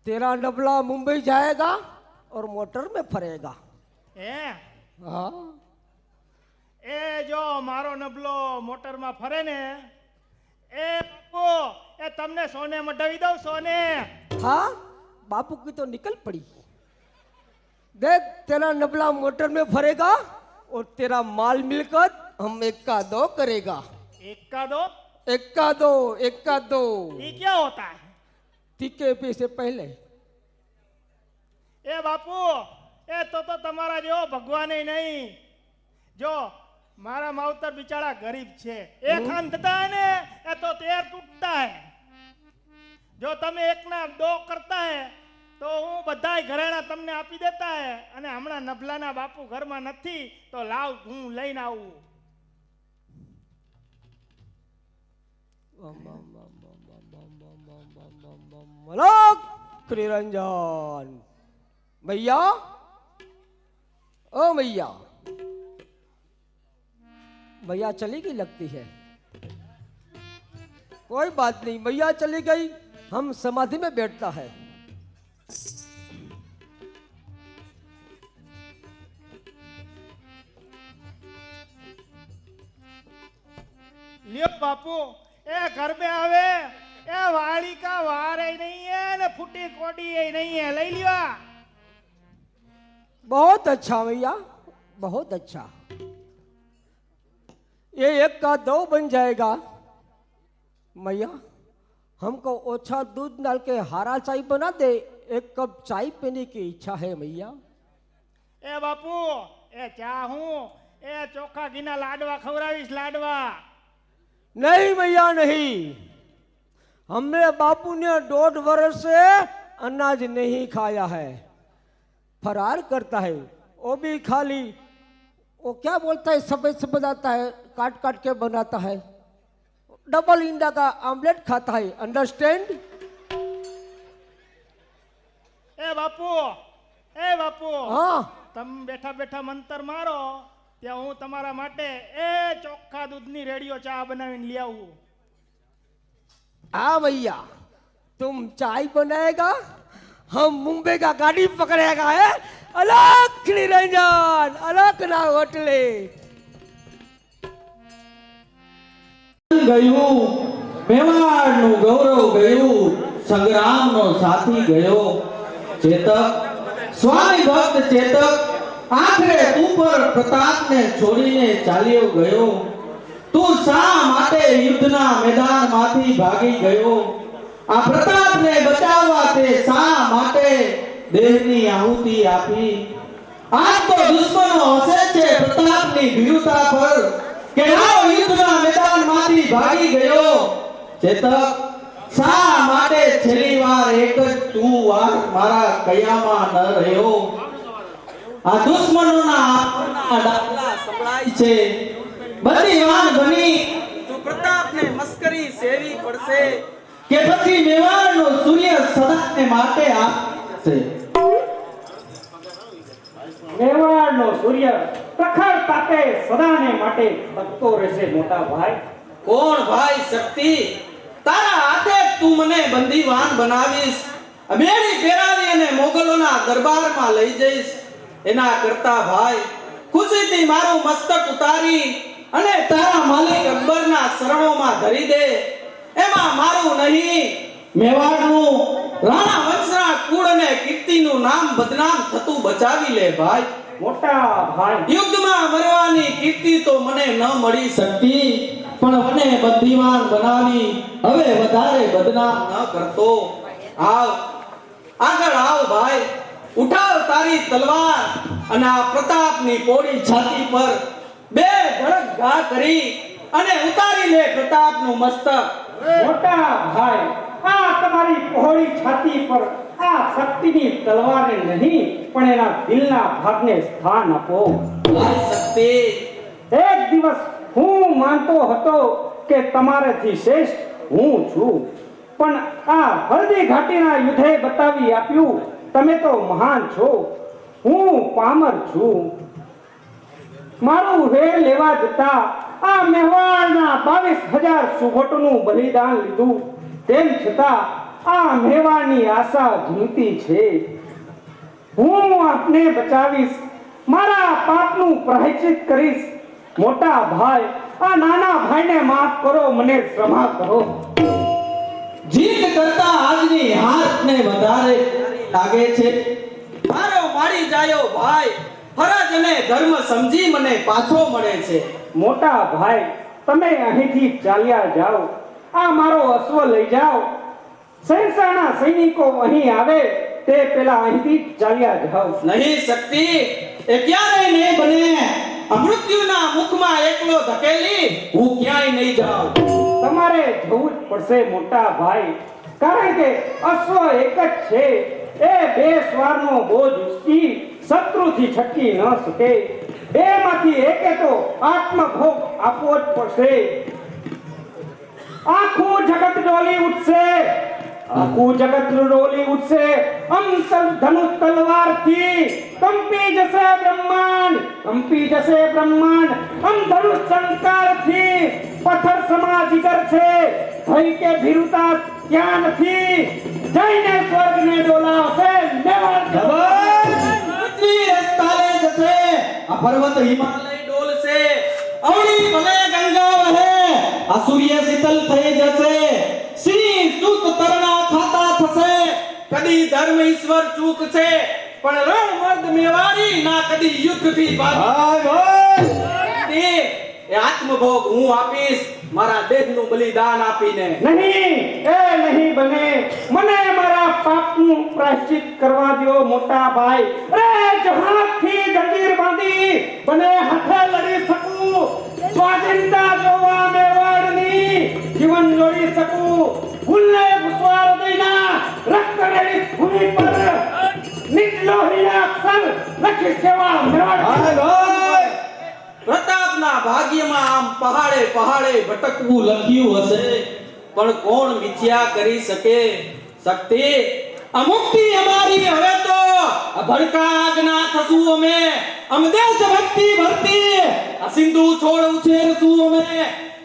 तेरा नबला मुंबई जाएगा और मोटर में फरेगा। હે, हाँ, એ જો મારો નબલો મોટરમાં ફરે ને, એ બાપુ, એ તમને સોને મઢાવી દઉં, સોને. हाँ, बापू की तो निकल पड़ी। देख, तेरा नबला मोटर में फरेगा और तेरा माल मिलकर हम एक का दो करेगा। એકા દો? एक का दो ये क्या होता है? टीके पे से पहले। એ બાપુ, એ તો તમારા જેવો ભગવાન નહીં. જો મારા માવતર બિચારા ગરીબ છે, એક ખાન થતા है ને, એ તો 13 તૂટતા है. જો તમે એકના 2 કરતા है તો હું બધાય ઘરેણા તમને આપી દેતા है. અને હમણાં નબલાના બાપુ ઘરમાં નથી, તો લાવ હું લઈને આવું. अलोक निरंजन। भैया, ओ भैया, भैया चली गई लगती है। कोई बात नहीं, भैया चली गई, हम समाधि में बैठता है। લ્યો બાપુ, એ घर में आवे, એ વાળી કા વારે નહીં है ને ફૂટી કોડી नहीं है, લઈ લ્યો. बहुत अच्छा भैया, बहुत अच्छा। ये एक का 2 बन जाएगा। मैया, हमको ओछा दूध डाल के हारा चाय बना दे, 1 कप चाय पीने की इच्छा है मैया। એ બાપુ, એ ચા હું, એ ચોખા ઘીના લાડવા ખવડાવીશ, લાડવા. नहीं मैया नहीं, हमने बापू ने 1.5 वर्ष से अनाज नहीं खाया है, फरार करता है। वो भी खाली वो क्या बोलता है, सफेद सफेद आता है, काट काट के बनाता है, डबल इंडा का आमलेट खाता है। अंडरस्टैंड? એ બાપુ, हाँ, તમે બેઠા બેઠા મંતર મારો, ત્યાં હું તમારા માટે એ ચોખ્ખા દૂધની રેડિયો ચા બનાવીને લઈ આવું. हाँ भैया, तुम चाय बनाएगा, हम मुंबई का गाड़ी पकड़ेगा है। अलग निरंजन, अलग ना होटले। ગયું મેવાડનું ગૌરવ ગયું, સંગ્રામનો સાથી ગયો. ચેતક, સ્વામી ભક્ત ચેતક આખરે તું પર પ્રતાપને છોડીને ચાલ્યો ગયો. તું શા માટે યુદ્ધના મેદાનમાંથી ભાગી ગયો? આ પ્રતાપને બચાવવા તે શા માટે દેહની આહુતિ આપી? આજ તો દુશ્મનો હસે છે પ્રતાપની વીરતા પર કે આવો યુદ્ધના મેદાનમાંથી ભાગી ગયો. ચેતક, શા માટે છેલ્લી વાર એક જ તું વાર મારા કયામાં ન રહ્યો? આ દુશ્મનોના આંખોના ડાઘલા સંભળાય છે. બદીવાન બની તું પ્રતાપને મસ્કરી સેવી પડશે કે પછી મેવાડનો સૂર્ય સદાને માટે આપશે. મેવાડનો સૂર્ય પ્રખર તાપે સદાને માટે તપતો રહેશે મોટા ભાઈ. કોણ ભાઈ શક્તિ? તારા હાથે તું મને બંદીવાન બનાવીશ, બેડી પહેરાવી અને મોગલોના દરબારમાં લઈ જઈશ. એના કરતા ભાઈ ખુશીથી મારું મસ્તક ઉતારી અને તારા માલિક અકબરના શરણોમાં ધરી દે. એમાં મારું નહીં, મેવાડનું રાણા વંશના કુળ અને કીર્તિનું નામ બદનામ થતું બચાવી લે ભાઈ. મોટા ભાઈ, યુદ્ધમાં મરવાની કીર્તિ તો મને ન મળી શકતી, પણ મને બંદીવાન બનાવી હવે વધારે બદનામ ન કરતો. આવ, આગળ આવ ભાઈ. ઉઠાવ તારી તલવાર અને આ પ્રતાપની પોળી છાતી પર બે ધડક ઘા કરી અને ઉતારી લે પ્રતાપનું મસ્તક. મોટા ભાઈ, આ તમારી પહોળી છાતી પર આ શક્તિની તલવારને નહીં પણ એના દિલના ભાગને સ્થાન આપો. ભાઈ શક્તિ, એક દિવસ હું માનતો હતો કે તમારાથી શ્રેષ્ઠ હું છું, પણ આ હળદી ઘાટીના યુદ્ધે બતાવી આપ્યું તમે તો મહાન છો, હું પામર છું. મારું વેર લેવા જતા આ મેવાડના 22,000 સુભટનું બલિદાન લીધું, તેમ છતાં આ મેવાડની આશા જીવતી છે. હું આપને બચાવીશ, મારા પાપનું પ્રાયશ્ચિત કરીશ. મોટા ભાઈ, આ નાના ભાઈને માફ કરો, મને ક્ષમા કરો. જીત કરતા આજની હારને વધારે લાગે છે. મારો મારી જાયો ભાઈ, ફરજ અને ધર્મ સમજી મને પાછો મળે છે. મોટા ભાઈ, તમે અહીંથી ચાલ્યા જાઓ, આ મારો અશ્વ લઈ જાઓ. શહેનશાહના સૈનિકો અહીં આવે તે પેલા અહીંથી ચાલ્યા જાઓ. નહીં શક્તિ, એ ક્યારેય નહીં બને. આ મૃત્યુના મુખમાં એકલો ધકેલી હું ક્યાંય નહીં જાઉં. તમારે જવું જ પડશે મોટા ભાઈ, કારણ કે અશ્વ એક જ છે. એ બે સ્વારનો બોજ ઉચકી શત્રુથી છટકી ન શકે. બેમાંથી એકે તો આત્મભોગ આપવો જ પડશે. આખું જગત ડોલી ઉઠશે, આખું જગત ડોલી ઉઠશે. ધનુષ તલવારથી કંપી જશે બ્રહ્માંડ, કંપી જશે બ્રહ્માંડ. ધનુષ શંકરથી પથ્થર સમા જીગર છે. થઈ કે ભીરુતા ક્યાં નથી, જઈને સ્વર્ગને ડોલાવશે મેવાડ. પૃથ્વી રસ્તાલે જશે, આ પર્વત હિમાલય ડોલશે. અવળી ભલે ગંગા વહે, આ સૂર્ય શીતલ થઈ જશે. સિંહ સુત તરણા ખાતા થશે. કદી ધર્મ ઈશ્વર ચૂકશે, પણ રણમર્દ મેવાડી ના કદી યુદ્ધથી ભાગે. એ આત્મભોગ હું આપીશ, મારા દેહનું બલિદાન આપીને. નહીં, એ નહીં બને. મને મારા પાપનું પ્રાયશ્ચિત કરવા દો મોટા ભાઈ. રે જહાજથી જંજીર બાંધી બને હાથે લડી શકું, સ્વાધીનતા જોવા મેવાડની જીવન જોડી શકું. ગુલ્લે ભૂસવાળ દઈના રક્ત રેડી ભૂમિ પર નિર્લોહીના અક્ષર લખી સેવા મેવાડ. પ્રતાપના ભાગ્યમાં આમ પહાડે પહાડે ભટકવું લખ્યું હશે, પણ કોણ મિથ્યા કરી શકે. શક્તિ, આ મુક્તિ અમારી હવે તો ભડકા આજ્ઞા થશું અમે. અમ દેશ ભક્તિ ભરતી આ સિંધુ છોડ ઉછેરશું અમે.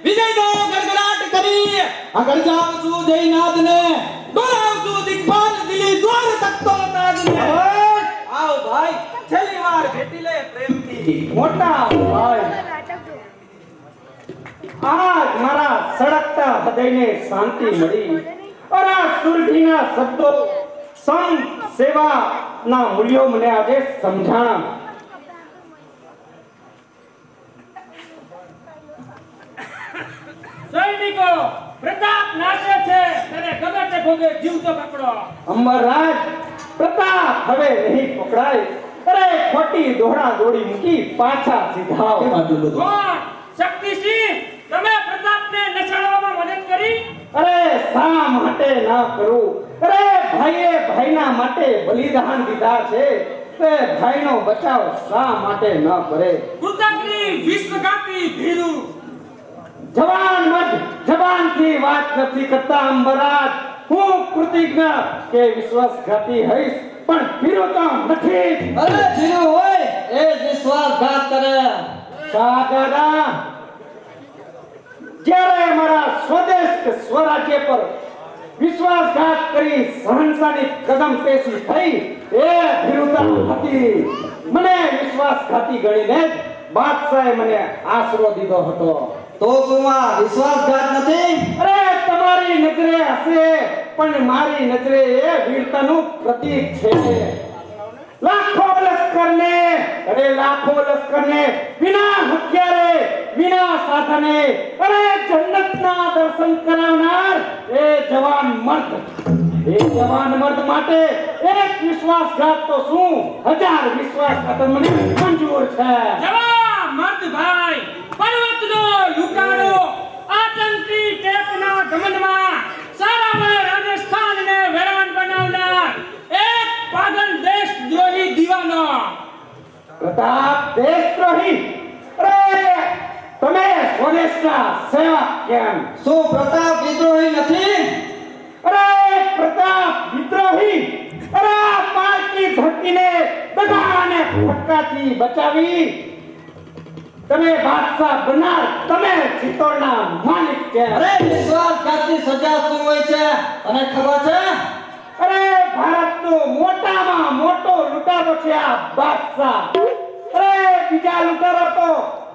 વિજયનો ગડગડાટ કરી આગળ જાવશું જયનાથને, બોલાવશું દિગ્પાલ દિલ્હી દ્વાર તકતો તાજને. આવ ભાઈ, છેલ્લી વાર ભેટી લે પ્રેમથી. મોટા ભાઈ, આજ મારા સળગતા હૃદયને શાંતિ મળી. और આ સુરભીના શબ્દો સંત સેવા ના મૂલ્યો મને આજે સમજાણા. સૈનિકો, પ્રતાપ નાશે છે, તેને ગમે તે ભોગે જીવતો પકડો. અમરરાજ, પ્રતાપ હવે નહીં પકડાય. અરે ખોટી દોડા દોડી મૂકી પાછા સીધાઓ. કોણ? શક્તિસિંહ, તમે પ્રતાપને નસાડવામાં મદદ કરી? અરે શા માટે ના કરું? અરે ભાઈએ ભાઈના માટે બલિદાન દીધા છે, તે ભાઈનો બચાવ શા માટે ન કરે? કૃતજ્ઞ વિશ્વઘાતી ભીરુ. જવાન મત જવાનથી વાત નથી કરતા અંબરાજ. હું કૃતજ્ઞ કે વિશ્વાસઘાતી હઈશ, પણ ભીરો તો નથી. અરે જીવ હોય એ જ વિશ્વાસઘાત કરે. સાગરા, જ્યારે અમારા સ્વદેશ કે સ્વરાજ્ય પર વિશ્વાસઘાત કરી શહનશાહની કદમ પેશી થઈ, એ ભીરુતા હતી. મને વિશ્વાસઘાતી ગણીને જ બાદશાહે મને આશરો દીધો હતો. તો શું આ વિશ્વાસઘાત નથી? અરે તમારી નજરે હશે, પણ મારી નજરે એ વીરતાનું પ્રતીક છે. લાખો લશ્કરને વિના હથિયારે, વિના સાધને, અરે જન્નતના દર્શન કરાવનાર એ જવાન મર્દ માટે એક વિશ્વાસઘાત તો શું, 1000 વિશ્વાસઘાત મને મંજૂર છે. જવા મર્દભાઈ, પર્વતનો લુકારો, આતંકી ટેપના ઘમંડમાં સારામાં રાજસ્થાનને વેરાન બનાવનાર એક પાગલ દેશદ્રોહી દીવાનો. પ્રતાપ દેશદ્રોહી? અરે તમે સ્વદેશના સેવક કેમ? શું પ્રતાપ વિદ્રોહી નથી? અરે પ્રતાપ વિદ્રોહી? અરે આ પારકી ધરતીને દગા અને ફટકાથી બચાવી તમે બાદશાહ બનાર, તમે ચિત્તોડના માલિક કેમ? અરે વિશ્વાસઘાતની સજા શું હોય છે અને ખબર છે? અરે ભારતનો મોટામાં મોટો લૂંટારો છે આ બાદશાહ. અરે બીજા લૂંટારો તો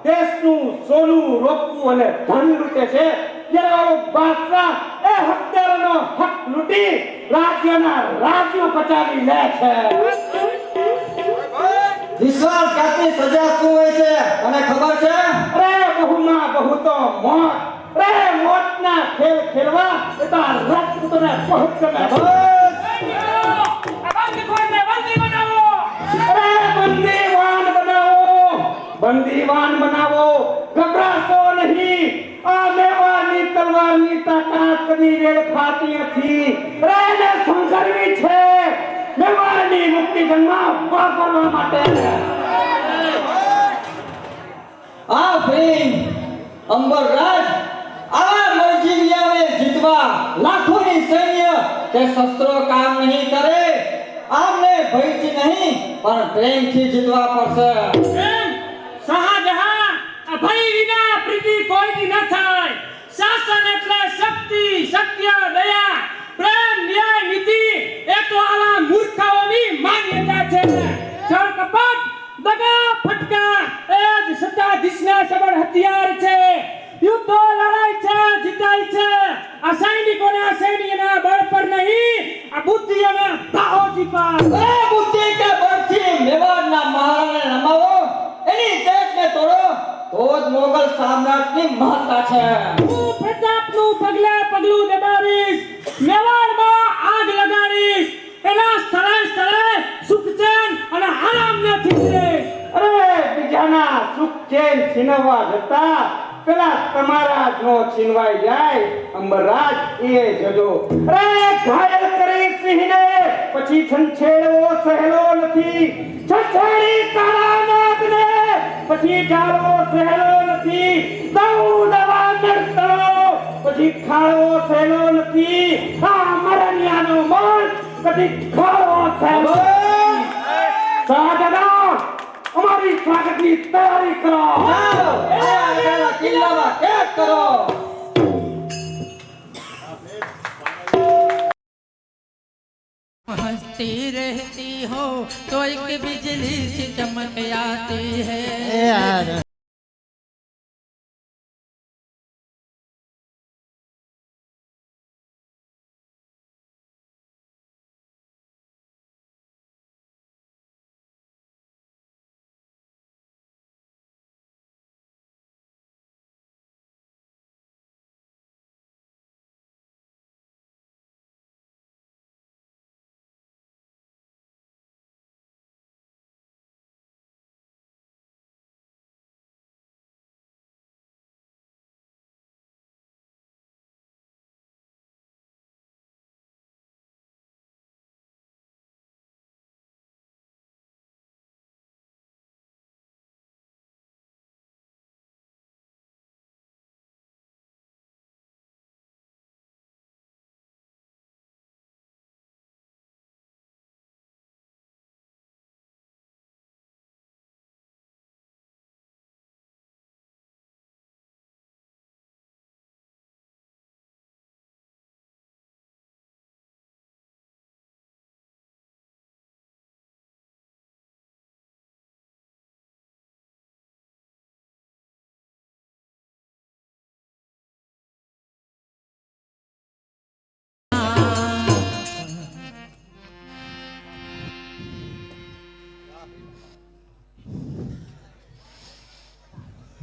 દેશનું સોનું, રોકવું અને ધન લૂંટે છે, જ્યારે આવો બાદશાહ એ હત્યારાનો હક લૂંટી રાજ્યના રાજ્યો બચાવી લે છે. વિશ્વાસઘાતની સજા શું હોય છે અને ખબર છે? અરે બહુમાં બહુ તો મોત. અરે મોતના ખેલ ખેલવા એ તો આ રાજપૂતોને બહુ ગમે. આ બંદીખોરને બંદી બનાવો. અરે બંદીવાન બનાવો, ગભરાશો નહીં. આ મેવાની તલવારની તાકાત કદી વેડફાતી નથી. અરે એને સંઘરવી છે મેવાડની મુક્તિ જંગમાં વાપરવા માટે. આ પ્રેમ અંબરરાજ, આવા મરજીલિયાને જીતવા લાખોની સૈન્ય કે શસ્ત્રો કામ નહીં કરે. આમને ભયથી નહીં પણ પ્રેમથી જીતવા પડશે. એમ શાહજહાં, આ ભય વિના પ્રીતિ કોઈની ન થાય. શાસન એટલે શક્તિ, સત્ય, દયા, પ્રેમ, ન્યાય, નીતિ એ તો આવા મૂર્ખાઓની માન્યતા છે. છળ કપટ, દગા ફટકા એ જ સત્તાધીશના સબળ હથિયાર છે. યુદ્ધો લડાઈ છે, જીતાય છે આ સૈનિકોના સૈન્યના બળ પર નહીં, આ બુદ્ધિ અને સાહસી પર. અરે બુદ્ધિ કે બળથી મેવાડના મહારાણાને નમાવો, એની તેજને તોડો, તો જ મોગલ સામ્રાજ્યની મહત્તા છે. હું પ્રતાપનું પગલે પગલું દબાવીશ, મેવાડમાં આગ લગાડીશ, એના સ્થળે સ્થળે સુખ ચેન અને આરામને થીજવીશ. અરે બીજાના સુખ ચેન છીનવવા જતા પેલા તમારા જ નો છીનવાઈ જાય. અંબરરાજ એ જજો. અરે ઘાયલ કરી સિંહને પછી છંછેડવો સહેલો નથી. છછેડી કાળા નાગને પછી જાળવો સહેલો નથી. દવા નડતળો પછી ખાળવો સહેલો નથી. આ મરણિયાનો મન કદી ખાળવો સહેલો નથી. શાહજહાં, અમારી સ્વાગતની તૈયારી કરો. ચાલો, આ કિલ્લામાં કેદ કરો. हंसती रहती हो तो एक बिजली सी चमक आती है.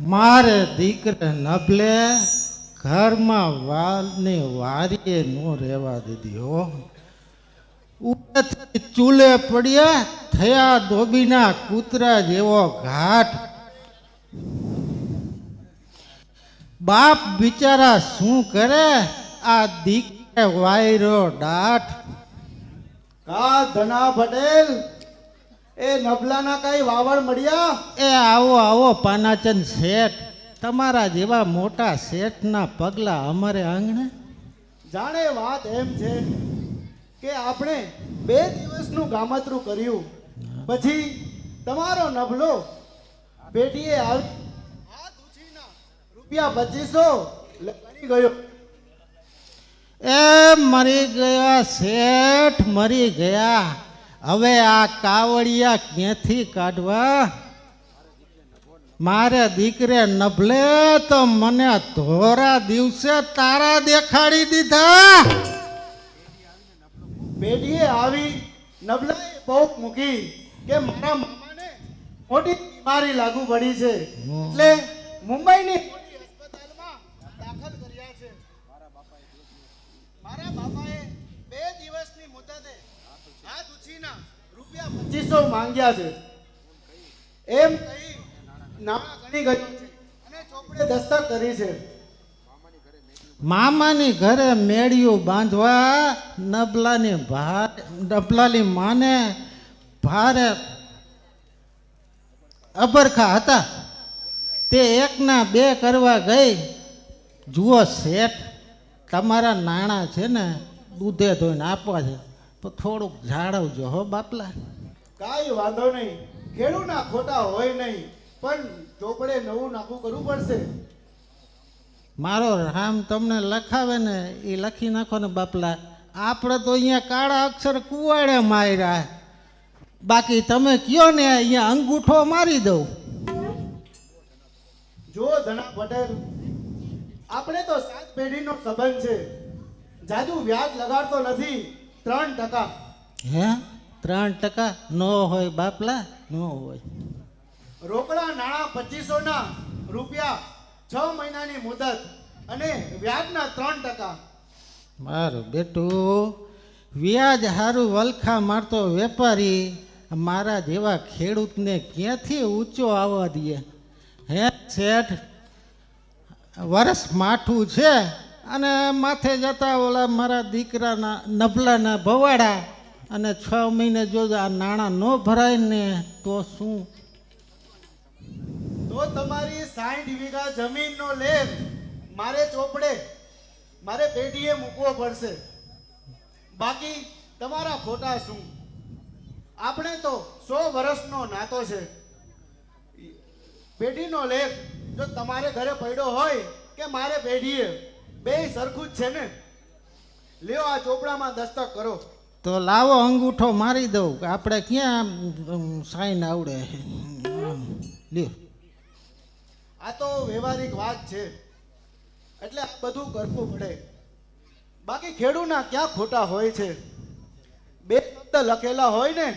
મારે દીકરા નભલે ઘરમાં વાલની વારીએ નો રહેવા દીધી હો. ઉપરથી ચૂલે પડ્યા થયા ધોબીના કૂતરા જેવો ઘાટ. બાપ બિચારા શું કરે આ દીકરે વાયરો દાટ. કા ધના પટેલ એ નબલાના કઈ વાવડ મળ્યા? એ આવો આવો પાનાચંદ શેઠ, તમારા જેવા મોટા શેઠના પગલા અમારે આંગણે. જાણે વાત એમ છે કે આપણે 2 દિવસનું ગામતરું કર્યું, પછી તમારો નબલો પેટીએ આવી હાથ ઉછીના ₹2500 લઈ ગયો. એ મરી ગયા શેઠ, મરી ગયા. હવે આ કાવડિયા ક્યાંથી કાઢવા? મારે દીકરે નભલે તો મને ધોરા દિવસે તારા દેખાડી દીધા. પેટીએ આવી નબલાએ બહુ મૂકી કે મારા મામાને મોટી બીમારી લાગુ પડી છે, એટલે મુંબઈની મોટી હોસ્પિટલમાં દાખલ કર્યા છે. મારા બાપાએ 2 દિવસની મુદતે હાથ ઉછીના ₹2500 માંગ્યા છે. એમ કહી નાણાં ગણી ગયો છે અને ચોપડે દસ્તક કરી છે. મામાની ઘરે મેળિયું બાંધવા નબલાની માને ભારે અબરખા હતા. તે 1 ના 2 કરવા ગઈ. જુઓ શેઠ, તમારા નાણાં છે ને દૂધે ધોઈને આપવા છે તો થોડુંક જાળવજો હો બાપલા. કાંઈ વાંધો નહીં, ખેડૂના ખોટા હોય નહીં, પણ ચોપડે નવું નાખું કરવું પડશે. મારો રામ તમને લખાવે ને એ લખી નાખો ને બાપલા. આપણે તો અહીંયા કાળા અક્ષર કુવાડે માર્યા, બાકી તમે કયો ને અહીંયા અંગૂઠો મારી દઉં. જો ધના પટેલ, આપણે તો 7 પેઢીનો સંબંધ છે. જાજુ વ્યાજ લગાડતો નથી, 3%. હે 3% નો હોય બાપલા, નો હોય. રોકડા નાણાં 2500 ના રૂપિયા 6 મહિનાની મુદત અને વ્યાજના 3%. મારું બેટું વ્યાજ હારું વલખા મારતો વેપારી મારા જેવા ખેડૂતને ક્યાંથી ઊંચો આવવા દે? હે શેઠ, વરસ માઠું છે અને માથે જતા ઓલા મારા દીકરાના નભલાના ભવાડા, અને 6 મહિને જો આ નાણાં ન ભરાય ને તો શું? તો તમારી 60 વીઘા જમીનનો લેખ મારે ચોપડે મારે પેઢીએ મૂકવો પડશે. બાકી તમારા ખોટા શું? આપણે તો 100 વર્ષનો નાતો છે. પેઢીનો લેખ જો તમારે ઘરે પડ્યો હોય કે મારે પેઢીએ, બે સરખું જ છે ને. લ્યો આ ચોપડામાં દસ્તક કરો. તો લાવો અંગૂઠો મારી દઉં, આપણે ક્યાં સાઈન આવડે. લ્યો. આ તો વ્યવહારિક વાત છે, એટલે આ બધું કરવું પડે. બાકી ખેડૂના ક્યાં ખોટા હોય છે? 2 શબ્દ લખેલા હોય ને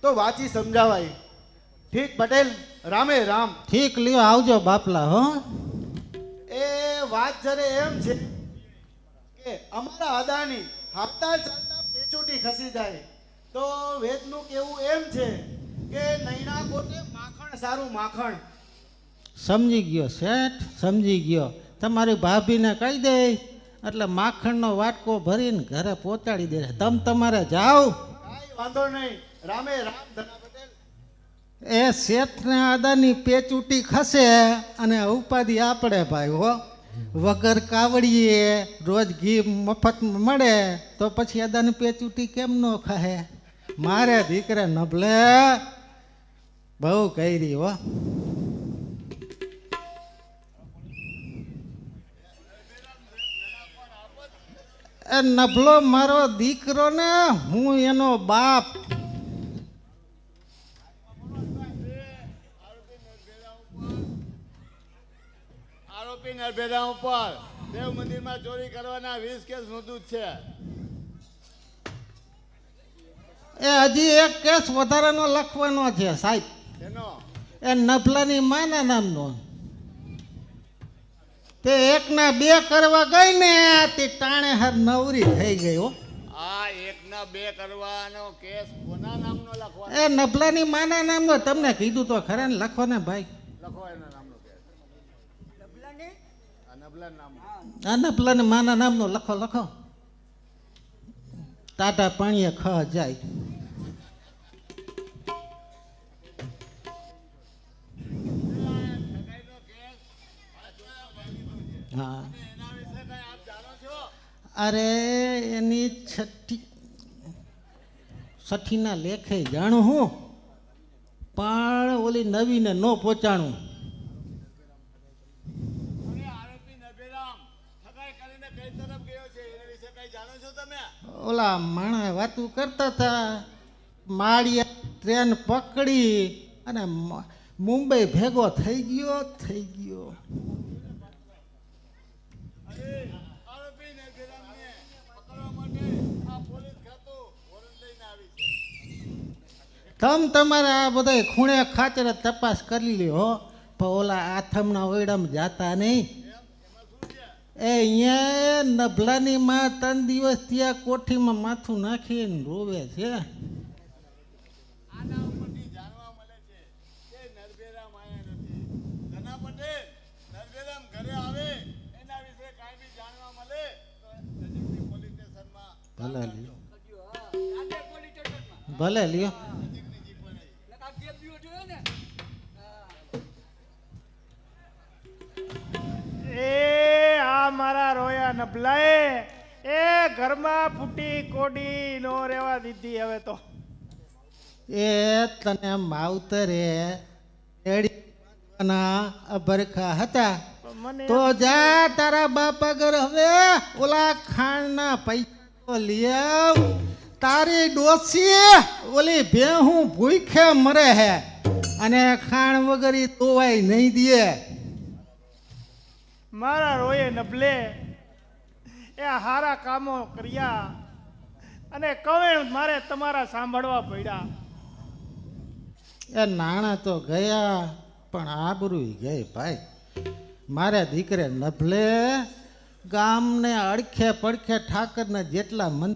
તો વાંચી સમજાવાય. ઠીક પટેલ, રામે રામ. ઠીક, લ્યો આવજો બાપલા. હો, એ વાત જરે એમ છે કે અમારા અદાની હપ્તા ચાલતા પેચોટી ખસી જાય તો વેદનું કેવું એમ છે કે નૈના કોટે માખણ સારું માખણ. સમજી ગયો શેઠ, સમજી ગયો. તમારી ભાભીને કહી દે એટલે માખણનો વાટકો ભરીને ઘરે પહોંચાડી દે. તમારે જાઓ. કાંઈ વાંધો નહીં, રામે રામ. ધના પટેલ. એ શેઠને આદાની પેચૂટી ખસે અને ઉપાધિ આપણે ભાઈ. હો, વગર કાવડીએ રોજ ઘી મફત મળે તો પછી આદાની પેચૂટી કેમ ન ખાહે? મારે દીકરા નભલે બહુ કરી. હો, એ નભલો મારો દીકરો ને હું એનો બાપ. આરોપી નરભેદા ઉપર દેવ મંદિરમાં ચોરી કરવાના 20 કેસ નોંધું છે. એ હજી એક કેસ વધારાનો લખવાનો છે સાહેબ. એનો એ નભલાની માના નામનો. તે એકના બે કરવા ગઈ ને તે ટાણે હાર નવરી થઈ ગઈ હો. આ એકના બે કરવાનો કેસ કોના નામનો લખવાનો? એ નભલાની માના નામનો તમને કીધું તો ખરા ને લખો ને ભાઈ. લખો એના નામનો કેસ. આ નબલા નામનો. આ નભલાની માના નામનો લખો લખો. ટાટા પાણીએ ખ જાય. હા એના વિશે કઈ આપ જાણો છો? અરે એની છઠ્ઠીના લેખે જાણું હું, પણ ઓલી નવીને ન પહોંચાણું. અને આરોપી નભેરામ ઠગાઈ કરીને કઈ તરફ ગયો છે એના વિશે કઈ જાણો છો તમે? ઓલા માણા વાતું કરતા હતા, માળિયા ટ્રેન પકડી અને મુંબઈ ભેગો થઈ ગયો. આરોપી નભેરામને પકડવા માટે આ પોલીસ ખાતું વોરંટ લઈને આવી છે. તમારે આ બધા ખૂણે ખાચરે તપાસ કરી લ્યો, પણ ઓલા આથમના ઓયડામાં જાતા નહીં. એ અહીંયા નભલાની માં 3 દિવસ ત્યાં કોઠીમાં માથું નાખીને રોવે છે. આના ઉપરથી જાણવા મળે છે કે નરભેરામ આયા નથી. ધના પટેલ નરભેરામ ઘરે આવે એના વિશે કાંઈ બી જાણવા મળે તો નજીકની પોલીસ સ્ટેશનમાં ભલે લ્યો, ભલે લ્યો. એ આ મારા રોયા નભલાએ એ ઘરમાં ફૂટી કોડી નો રેવા દીધી હવે તો. એ તને માવતરે અભરખા હતા મને તો જા તારા બાપ આગળ હવે ઓલા ખાણના પૈસા લઈ આવ. તારી ડોસી ઓલી ભેહું ભૂખે મરે હે અને ખાણ વગર ઈ તોવાય નહીં દે. મારા રોયે નભલે એ હારા કામો કર્યા અને કવેણ મારે તમારા સાંભળવા પડ્યા. એ નાણાં તો ગયા પણ આબરૂ ગઈ ભાઈ. મારા દીકરે નભલે ગામને અડખે પડખે ઠાકરના જેટલા મન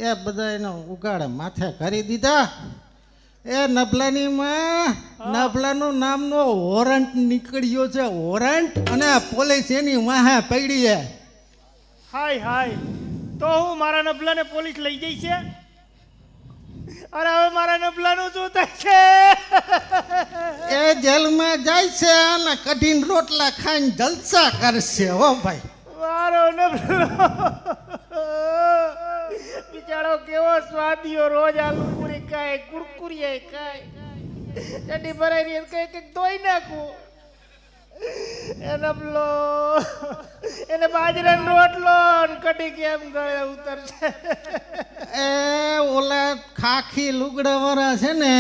એ બધા એનો ઉગાડ માથે કરી દીધા. એ નભલાની માં નભલાનું નામનો વોરંટ નીકળ્યો છે, વોરંટ, અને પોલીસ એની વાહે પડી છે. હાય તો હું મારા નભલાને પોલીસ લઈ જઈ છે. અરે હવે મારા નભલાનું શું થશે? એ જેલમાં જાય છે અને કઢીને રોટલા ખાઈને જલસા કરશે હો ભાઈ. મારો નભલો બિચારો કેવો સ્વાદિયો, રોજ આલુ પૂરી ખાય, કુરકુરિયા ખાય, ચડ્ડી ભરાઈ રહી કઈ કઈક ધોઈ નાખું. એ નભલો એને બાજરાનો રોટલો ને કઢી કેમ ગળે ઉતરશે? એ ઓલા ખાખી લુગડાવાળા છે ને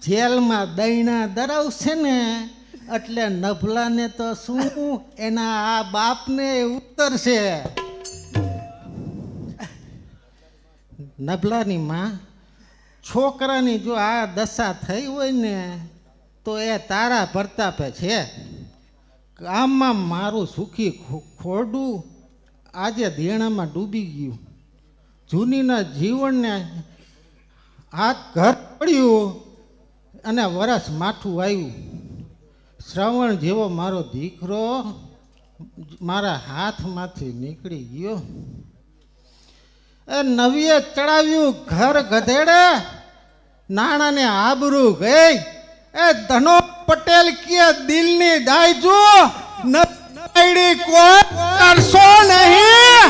જેલમાં દૈણા ધરાવશે ને એટલે નભલાને તો શું એના આ બાપને ઉતરશે. નભલાની માં છોકરાની જો આ દશા થઈ હોય ને તો એ તારા પ્રતાપે છે. ગામમાં મારું સુખી ખોરડું આજે ધીણામાં ડૂબી ગયું. જૂનીના જીવનને હાથ ઘર પડ્યું અને વરસ માઠું આવ્યું. શ્રવણ જેવો મારો દીકરો મારા હાથમાંથી નીકળી ગયો. એ નવીએ ચડાવ્યું ઘર ગધેડે, નાણાને આબરૂ ગઈ. એ ધનો પટેલ કે દિલની દાયજો નડી કોઈ કરશો નહીં.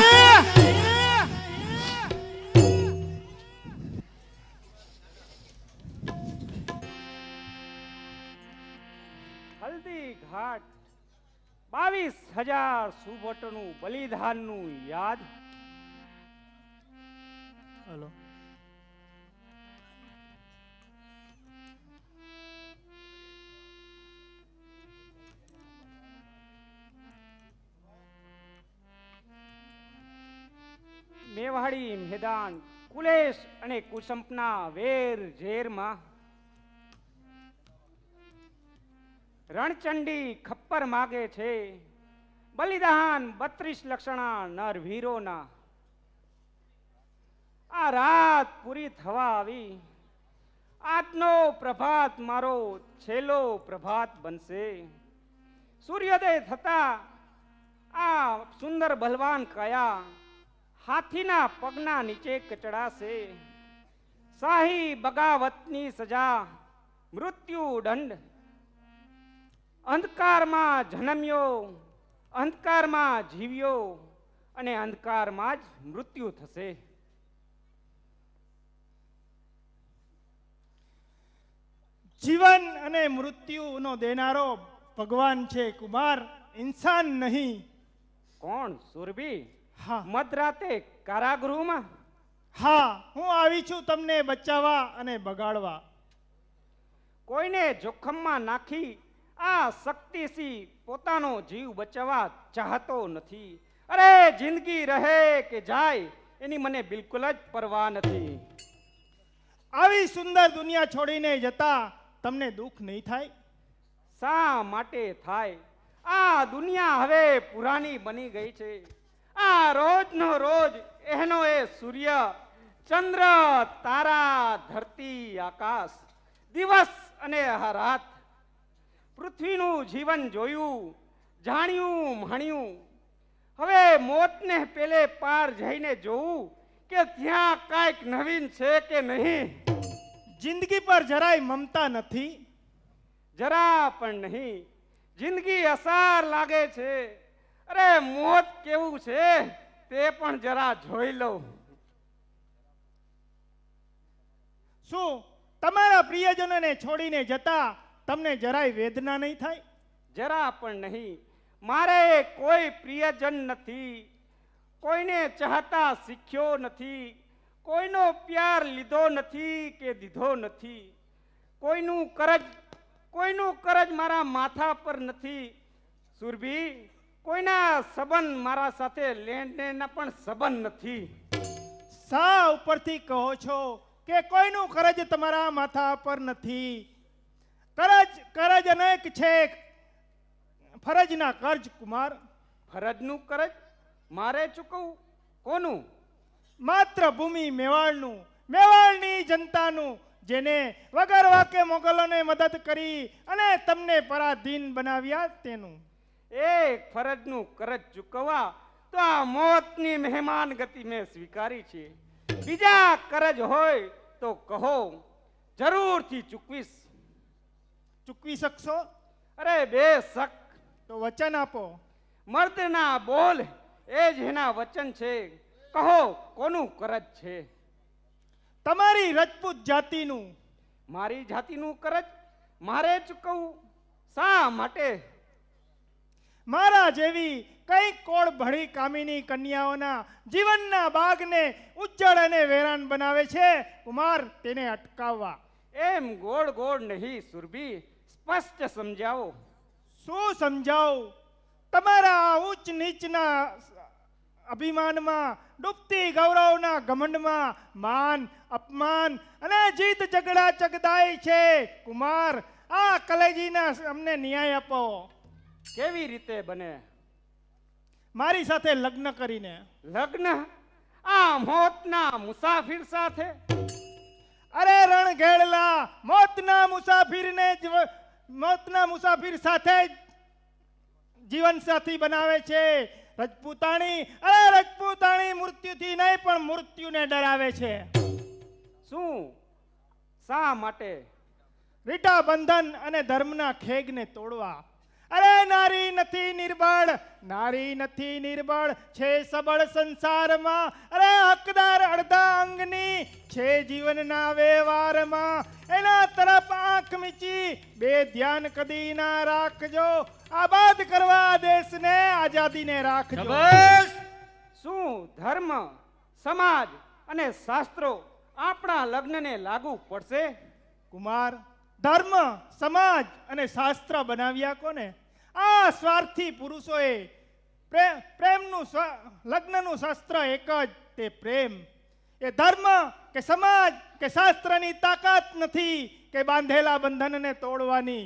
હલ્દી ઘાટ 22,000 સુભટનું બલિદાનનું યાદ. હલો મેવાડી મેદાન કુલેશ અને કુસંપના વેર ઝેરમાં રણચંડી ખપ્પર માગે છે. બલિદાન 32 લક્ષણા નર વીરોના. આ રાત પૂરી થવા આવી. આજનો પ્રભાત મારો છેલ્લો પ્રભાત બનશે. સૂર્યોદય થતા આ સુંદર બલવાન કાયા હાથીના પગના નીચે કચડાશે. શાહી બગાવતની સજા, મૃત્યુ દંડ. અંધકારમાં જન્મ્યો, અંધકારમાં જીવ્યો અને અંધકારમાં જ મૃત્યુ થશે. જીવન અને મૃત્યુનો દેનારો ભગવાન છે કુમાર, ઇન્સાન નહીં. કોણ? સુરભી? હા મધરાતે કારાગૃહમાં? હા, હું આવી છું તમને બચાવવા અને બગાડવા. કોઈને જોખમમાં નાખી આ શક્તિસિંહ પોતાનો જીવ બચાવવા ચાહતો નથી. અરે જિંદગી રહે કે જાય એની મને બિલકુલ જ પરવા નથી. આવી સુંદર દુનિયા છોડીને જતા તમને દુઃખ નહીં થાય? શા માટે થાય? આ દુનિયા હવે પુરાની બની ગઈ છે. આ રોજનો રોજ એનો એ સૂર્ય, ચંદ્ર, તારા, ધરતી, આકાશ, દિવસ અને આ રાત, પૃથ્વીનું જીવન જોયું, જાણ્યું, માણ્યું. હવે મોતને પેલે પાર જઈને જોવું કે ત્યાં કાંઈક નવીન છે કે નહીં. જિંદગી પર જરાય મમતા નથી? જરા પણ નહીં. જિંદગી અસાર લાગે છે. અરે મોત કેવું છે તે પણ જરા જોઈ લઉં. શું તમારા પ્રિયજનોને છોડીને જતા તમને જરાય વેદના નહીં થાય? જરા પણ નહીં. મારે કોઈ પ્રિયજન નથી. કોઈને ચાહતા શીખ્યો નથી. કોઈનો પ્યાર લીધો નથી કે દીધો નથી. કોઈનું કરજ મારા માથા પર નથી. સુરભી, કોઈના સંબંધ મારા સાથે લેણદેણના પણ સંબંધ નથી. શા ઉપરથી કહો છો કે કોઈનું કરજ તમારા માથા પર નથી? કરજ અનેક છે. ફરજના કર્જ કુમાર. ફરજનું કરજ મારે ચૂકવવું? કોનું? માત્ર ભૂમિ મેવાડનું, મેવાડની જનતાનું, જેને વગર વાકે મોગલોને મદદ કરી અને તમને પરાધીન બનાવ્યા તેનું. એક ફરજનું કરજ ચૂકવવા તો આ મોતની મહેમાન ગતિ મેં સ્વીકારી છે. બીજા કરજ હોય તો કહો, જરૂરથી ચૂકવીશ. ચૂકવી શકશો? અરે બેશક. તો વચન આપો. મર્દના બોલ એ જ એના વચન છે. કહો, કોનું કરજ છે? તમારી રજપૂત જાતિનું. મારી જાતિનું કરજ મારે ચૂકવવું? શા માટે? મારા જેવી કઈ કોળ ભળી કામિની કન્યાઓના જીવનના બાગને ઉજ્જળ અને વેરાન બનાવે છે કુમાર, તેને અટકાવવા. એમ ગોળ ગોળ નહીં સુરભી, સ્પષ્ટ સમજાવો. શું સમજાવું? તમારા ઉચ્ચ નીચના અભિમાનમાં, ડૂબતી ગૌરવના ઘમંડમાં માન, અપમાન અને જીત ઝઘડા ચગદાય છે કુમાર. આ કલેજીના અમને ન્યાય આપો. કેવી રીતે બને? મારી સાથે લગ્ન કરીને. લગ્ન? આ મોતના મુસાફિર સાથે? અરે રણઘેડલા, મોતના મુસાફિર સાથે જ જીવન સાથી બનાવે છે રજપૂતાણી. અરે રજપૂતાણી મૃત્યુથી નહીં પણ મૃત્યુને ડરાવે છે. શું? શા માટે? રીટા બંધન અને ધર્મના ખેગને તોડવા. અરે નારી નથી નિર્બળ, નારી નથી નિર્બળ, છે સબળ સંસારમાં. અરે હકદાર અડધા અંગની છે જીવનના વ્યવહારમાં. એના તરફ આંખ મીચી બે ધ્યાન કદી ના રાખજો. આબાદ કરવા દેશને, આઝાદીને રાખજો. શું ધર્મ, સમાજ અને શાસ્ત્રો આપણા લગ્નને લાગુ પડશે? કુમાર, ધર્મ, સમાજ અને શાસ્ત્ર બનાવ્યા કોને? આ સ્વાર્થી પુરુષોએ. પ્રેમનું લગ્નનું શાસ્ત્ર એક જ, તે પ્રેમ. એ ધર્મ કે સમાજ કે શાસ્ત્રની તાકાત નથી કે બાંધેલા બંધનને તોડવાની.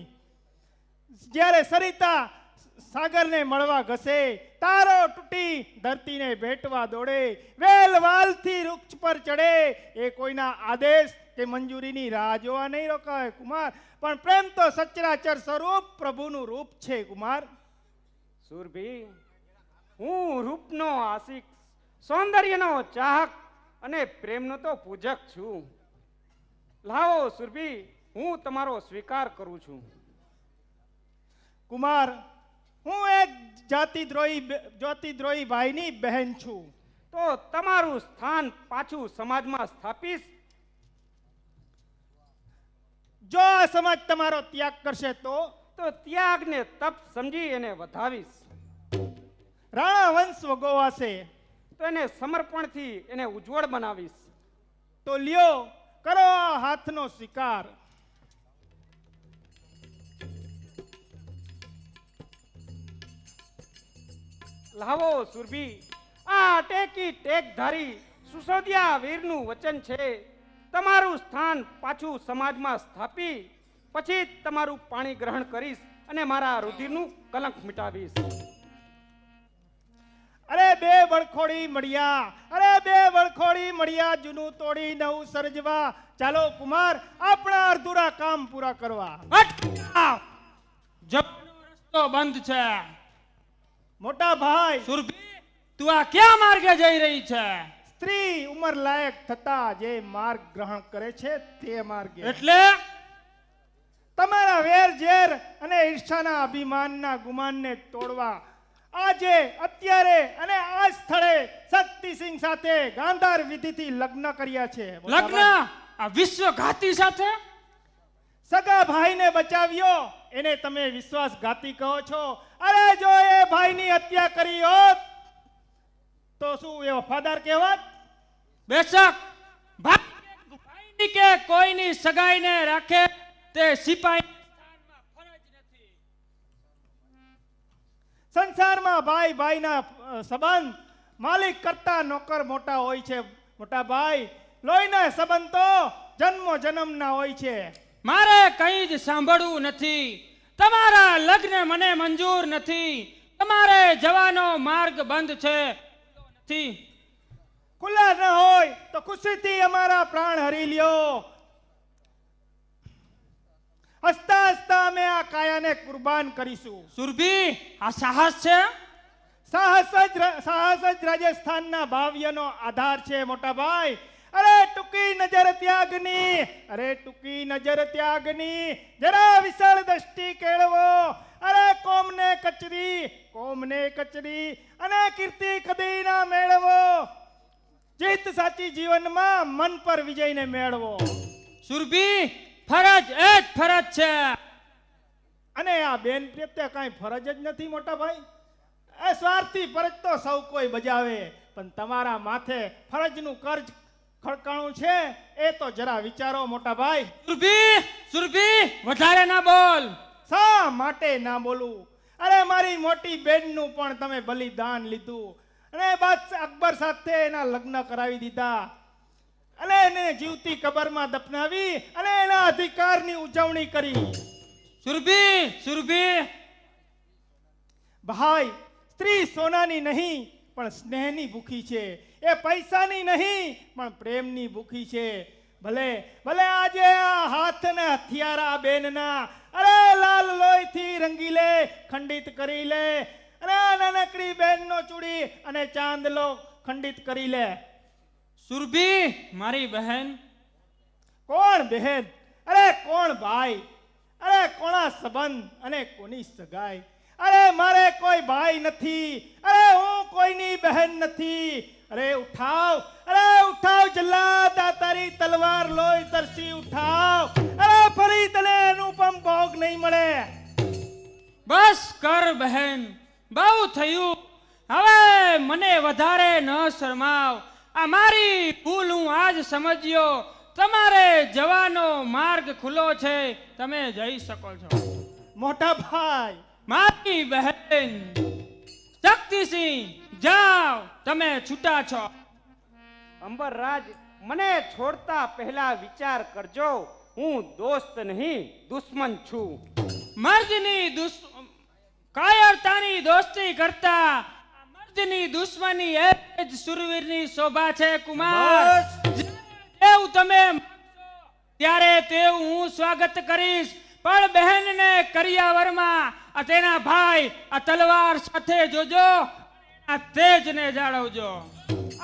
જ્યારે સરિતા સાગરને મળવા ઘસે, તારો તૂટી ધરતીને ભેટવા દોડે, વેલ વાલથી વૃક્ષ પર ચડે, એ કોઈના આદેશ કે મંજૂરીની રાહ જોવા નહીં રોકાય કુમાર, પણ પ્રેમ તો સચરાચર સ્વરૂપ પ્રભુનું રૂપ છે કુમાર. સુરભી, હું રૂપનો આશિક, સૌંદર્યનો ચાહક અને પ્રેમનો તો પૂજક છું. લાવો સુરભી, હું તમારો સ્વીકાર કરું છું. કુમાર, હું એક જ્યોતિદ્રોહી ભાઈની બહેન છું. તો તમારું સ્થાન પાછું સમાજમાં સ્થાપીશ. જો આ સમાજ તમારો ત્યાગ કરશે તો ત્યાગને તપ સમજી એને વધાવીશ. રાણા વંશ વગોવાશે તો એને સમર્પણથી એને ઉજ્જવળ બનાવીશ. તો લ્યો, કરો આ હાથનો સ્વીકાર. લાવો સુરભી, આ ટેકી ટેકધારી સુસોદિયા વીરનું વચન છે. તમારું સ્થાન પાછું સમાજમાં સ્થાપી પછી જ તમારું પાણી ગ્રહણ કરીશ અને મારા રુધિરનું કલંક મિટાવીશ. અરે બે વળખોડી મળ્યા, અરે બે વળખોડી મળ્યા, જૂનું તોડી નવું સર્જવા. ચાલો કુમાર, આપણા અધૂરા કામ પૂરા કરવા. જવાનો રસ્તો બંધ છે. મોટા ભાઈ સુરભી, તું આ ક્યાં માર્ગે જઈ રહી છે? સ્ત્રી ઉંમર લાયક થતા જે માર્ગ ગ્રહણ કરે છે તે માર્ગે. એટલે તમારા વેર ઝેર અને ઈર્ષાના અભિમાનના ગુમાનને તોડવા આજે અત્યારે અને આ સ્થળે શક્તિસિંહ સાથે ગાંધાર વિધિથી લગ્ન કર્યા છે. લગ્ન આ વિશ્વઘાતી સાથે? સગા ભાઈને બચાવ્યો એને તમે વિશ્વાસઘાતી કહો છો? અરે જો એ ભાઈની હત્યા કરી હોત તો શું એ વફાદાર કહેવાત? બેશક, ભાઈની કે કોઈની સગાઈને રાખે તે સિપાહી સ્થાનમાં ફરજ નથી. સંસારમાં ભાઈ ભાઈના સંબંધ માલિક કરતા નોકર મોટા હોય છે. મોટા ભાઈ, લોહીના સંબંધ તો જન્મો જન્મના હોય છે. મારે કંઈ જ સાંભળવું નથી. તમારા લગ્ન મને મંજૂર નથી. તમારે જવાનો માર્ગ બંધ છે. નથી ખુલ્લા ન હોય તો ખુશીથી અમારા પ્રાણ હરી લ્યો. હસતા હસતા અમે આ કાયાને કુરબાન કરીશું. સુરભી, આ સાહસ છે? સાહસ જ રાજસ્થાનના ભાવ્યનો આધાર છે મોટા ભાઈ. અરે ટૂંકી નજર ત્યાગની, અરે ટૂંકી નજર ત્યાગની, જરા વિશાળ દ્રષ્ટિ કેળવો. અરે કોમને કચરી અને કીર્તિ કદી ના મેળવો. જીત સાચી જીવનમાં મન પર વિજયને મેળવો. સુરભી, ફરજ એ જ ફરજ છે. અને આ બેન પ્રત્યે કાંઈ ફરજ જ નથી મોટા ભાઈ. એ સ્વાર્થી ફરજ તો સૌ કોઈ બજાવે, પણ તમારા માથે ફરજનું કર્જ ખડકાણું છે એ તો જરા વિચારો મોટા ભાઈ. સુરભી, વધારે ના બોલ. શા માટે ના બોલું? અરે મારી મોટી બેનનું પણ તમે બલિદાન લીધું અને બાદશાહ અકબર સાથે એના લગ્ન કરાવી દીધા અને એને જીવતી કબરમાં દફનાવી અને એના અધિકારની ઉજવણી કરી. સુરભી, ભાઈ, સ્ત્રી સોનાની નહીં પણ સ્નેહની ભૂખી છે. એ પૈસાની નહીં પણ પ્રેમની ભૂખી છે. ભલે આજે આ હાથ ને હથિયારા બેનના અરે લાલ લોહીથી રંગી લે, ખંડિત કરી લે, અને આ નાનકડી બેનનો ચૂડી અને ચાંદલો ખંડિત કરી લે. સુરભી, મારી બહેન. કોણ બહેન? અરે કોણ ભાઈ? અરે કોણા સંબંધ અને કોની સગાઈ? અરે મારે કોઈ ભાઈ નથી. અરે હું કોઈની બહેન નથી. અરે ઉઠાવ જલ્લાદ, આ તારી તલવાર લોહી તરસી ઉઠાવ. અરે ફરી તને અનુપમ ભોગ નહીં મળે. બસ કર બહેન, બહુ થયું. હવે મને વધારે ન શરમાવ. આ મારી ભૂલ હું આજ સમજ્યો. તમારે જવાનો માર્ગ ખુલ્લો છે, તમે જઈ શકો છો. મોટા ભાઈ, મારી બહેન શક્તિસિંહ, જાઓ, તમે છૂટા છો. અંબરરાજ, મને છોડતા પહેલા વિચાર કરજો. હું દોસ્ત નહીં દુશ્મન છું. કાયરતાની દોસ્તી કરતા આ મર્દની દુશ્મની એ જ સુરવીરની શોભા છે કુમાર. જેવું તમે ત્યારે તેવું હું સ્વાગત કરીશ, પણ બહેનને કરિયાવરમાં આ તેના ભાઈ આ તલવાર સાથે જોજો, આ તેજને જાળવજો.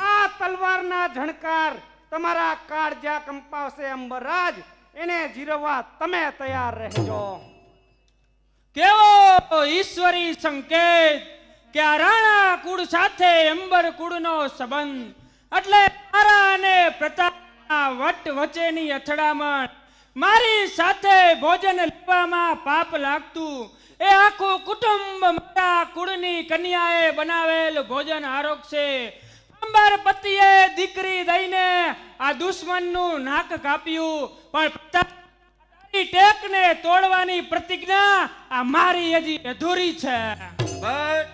આ તલવારના ઝણકાર તમારા કાળજા કંપાવશે અંબરરાજ, એને જીરવવા તમે તૈયાર રહેજો. કેવો ઈશ્વરી સંકેત કે આ રાણા કુળ સાથે અંબર કુળનો સંબંધ, એટલે મારા અને પ્રતાપના વટ વચ્ચેની અથડામણ, મારી સાથે ભોજન લેવામાં પાપ લાગતું એ આખું કુટુંબ મારા કુળની કન્યાએ બનાવેલ ભોજન આરોગશે. અંબર પતિએ દીકરી દઈને આ દુશ્મનનું નાક કાપ્યું, પણ પ્રતાપ ટેકને તોડવાની પ્રતિજ્ઞા આ મારી હજી અધૂરી છે. બસ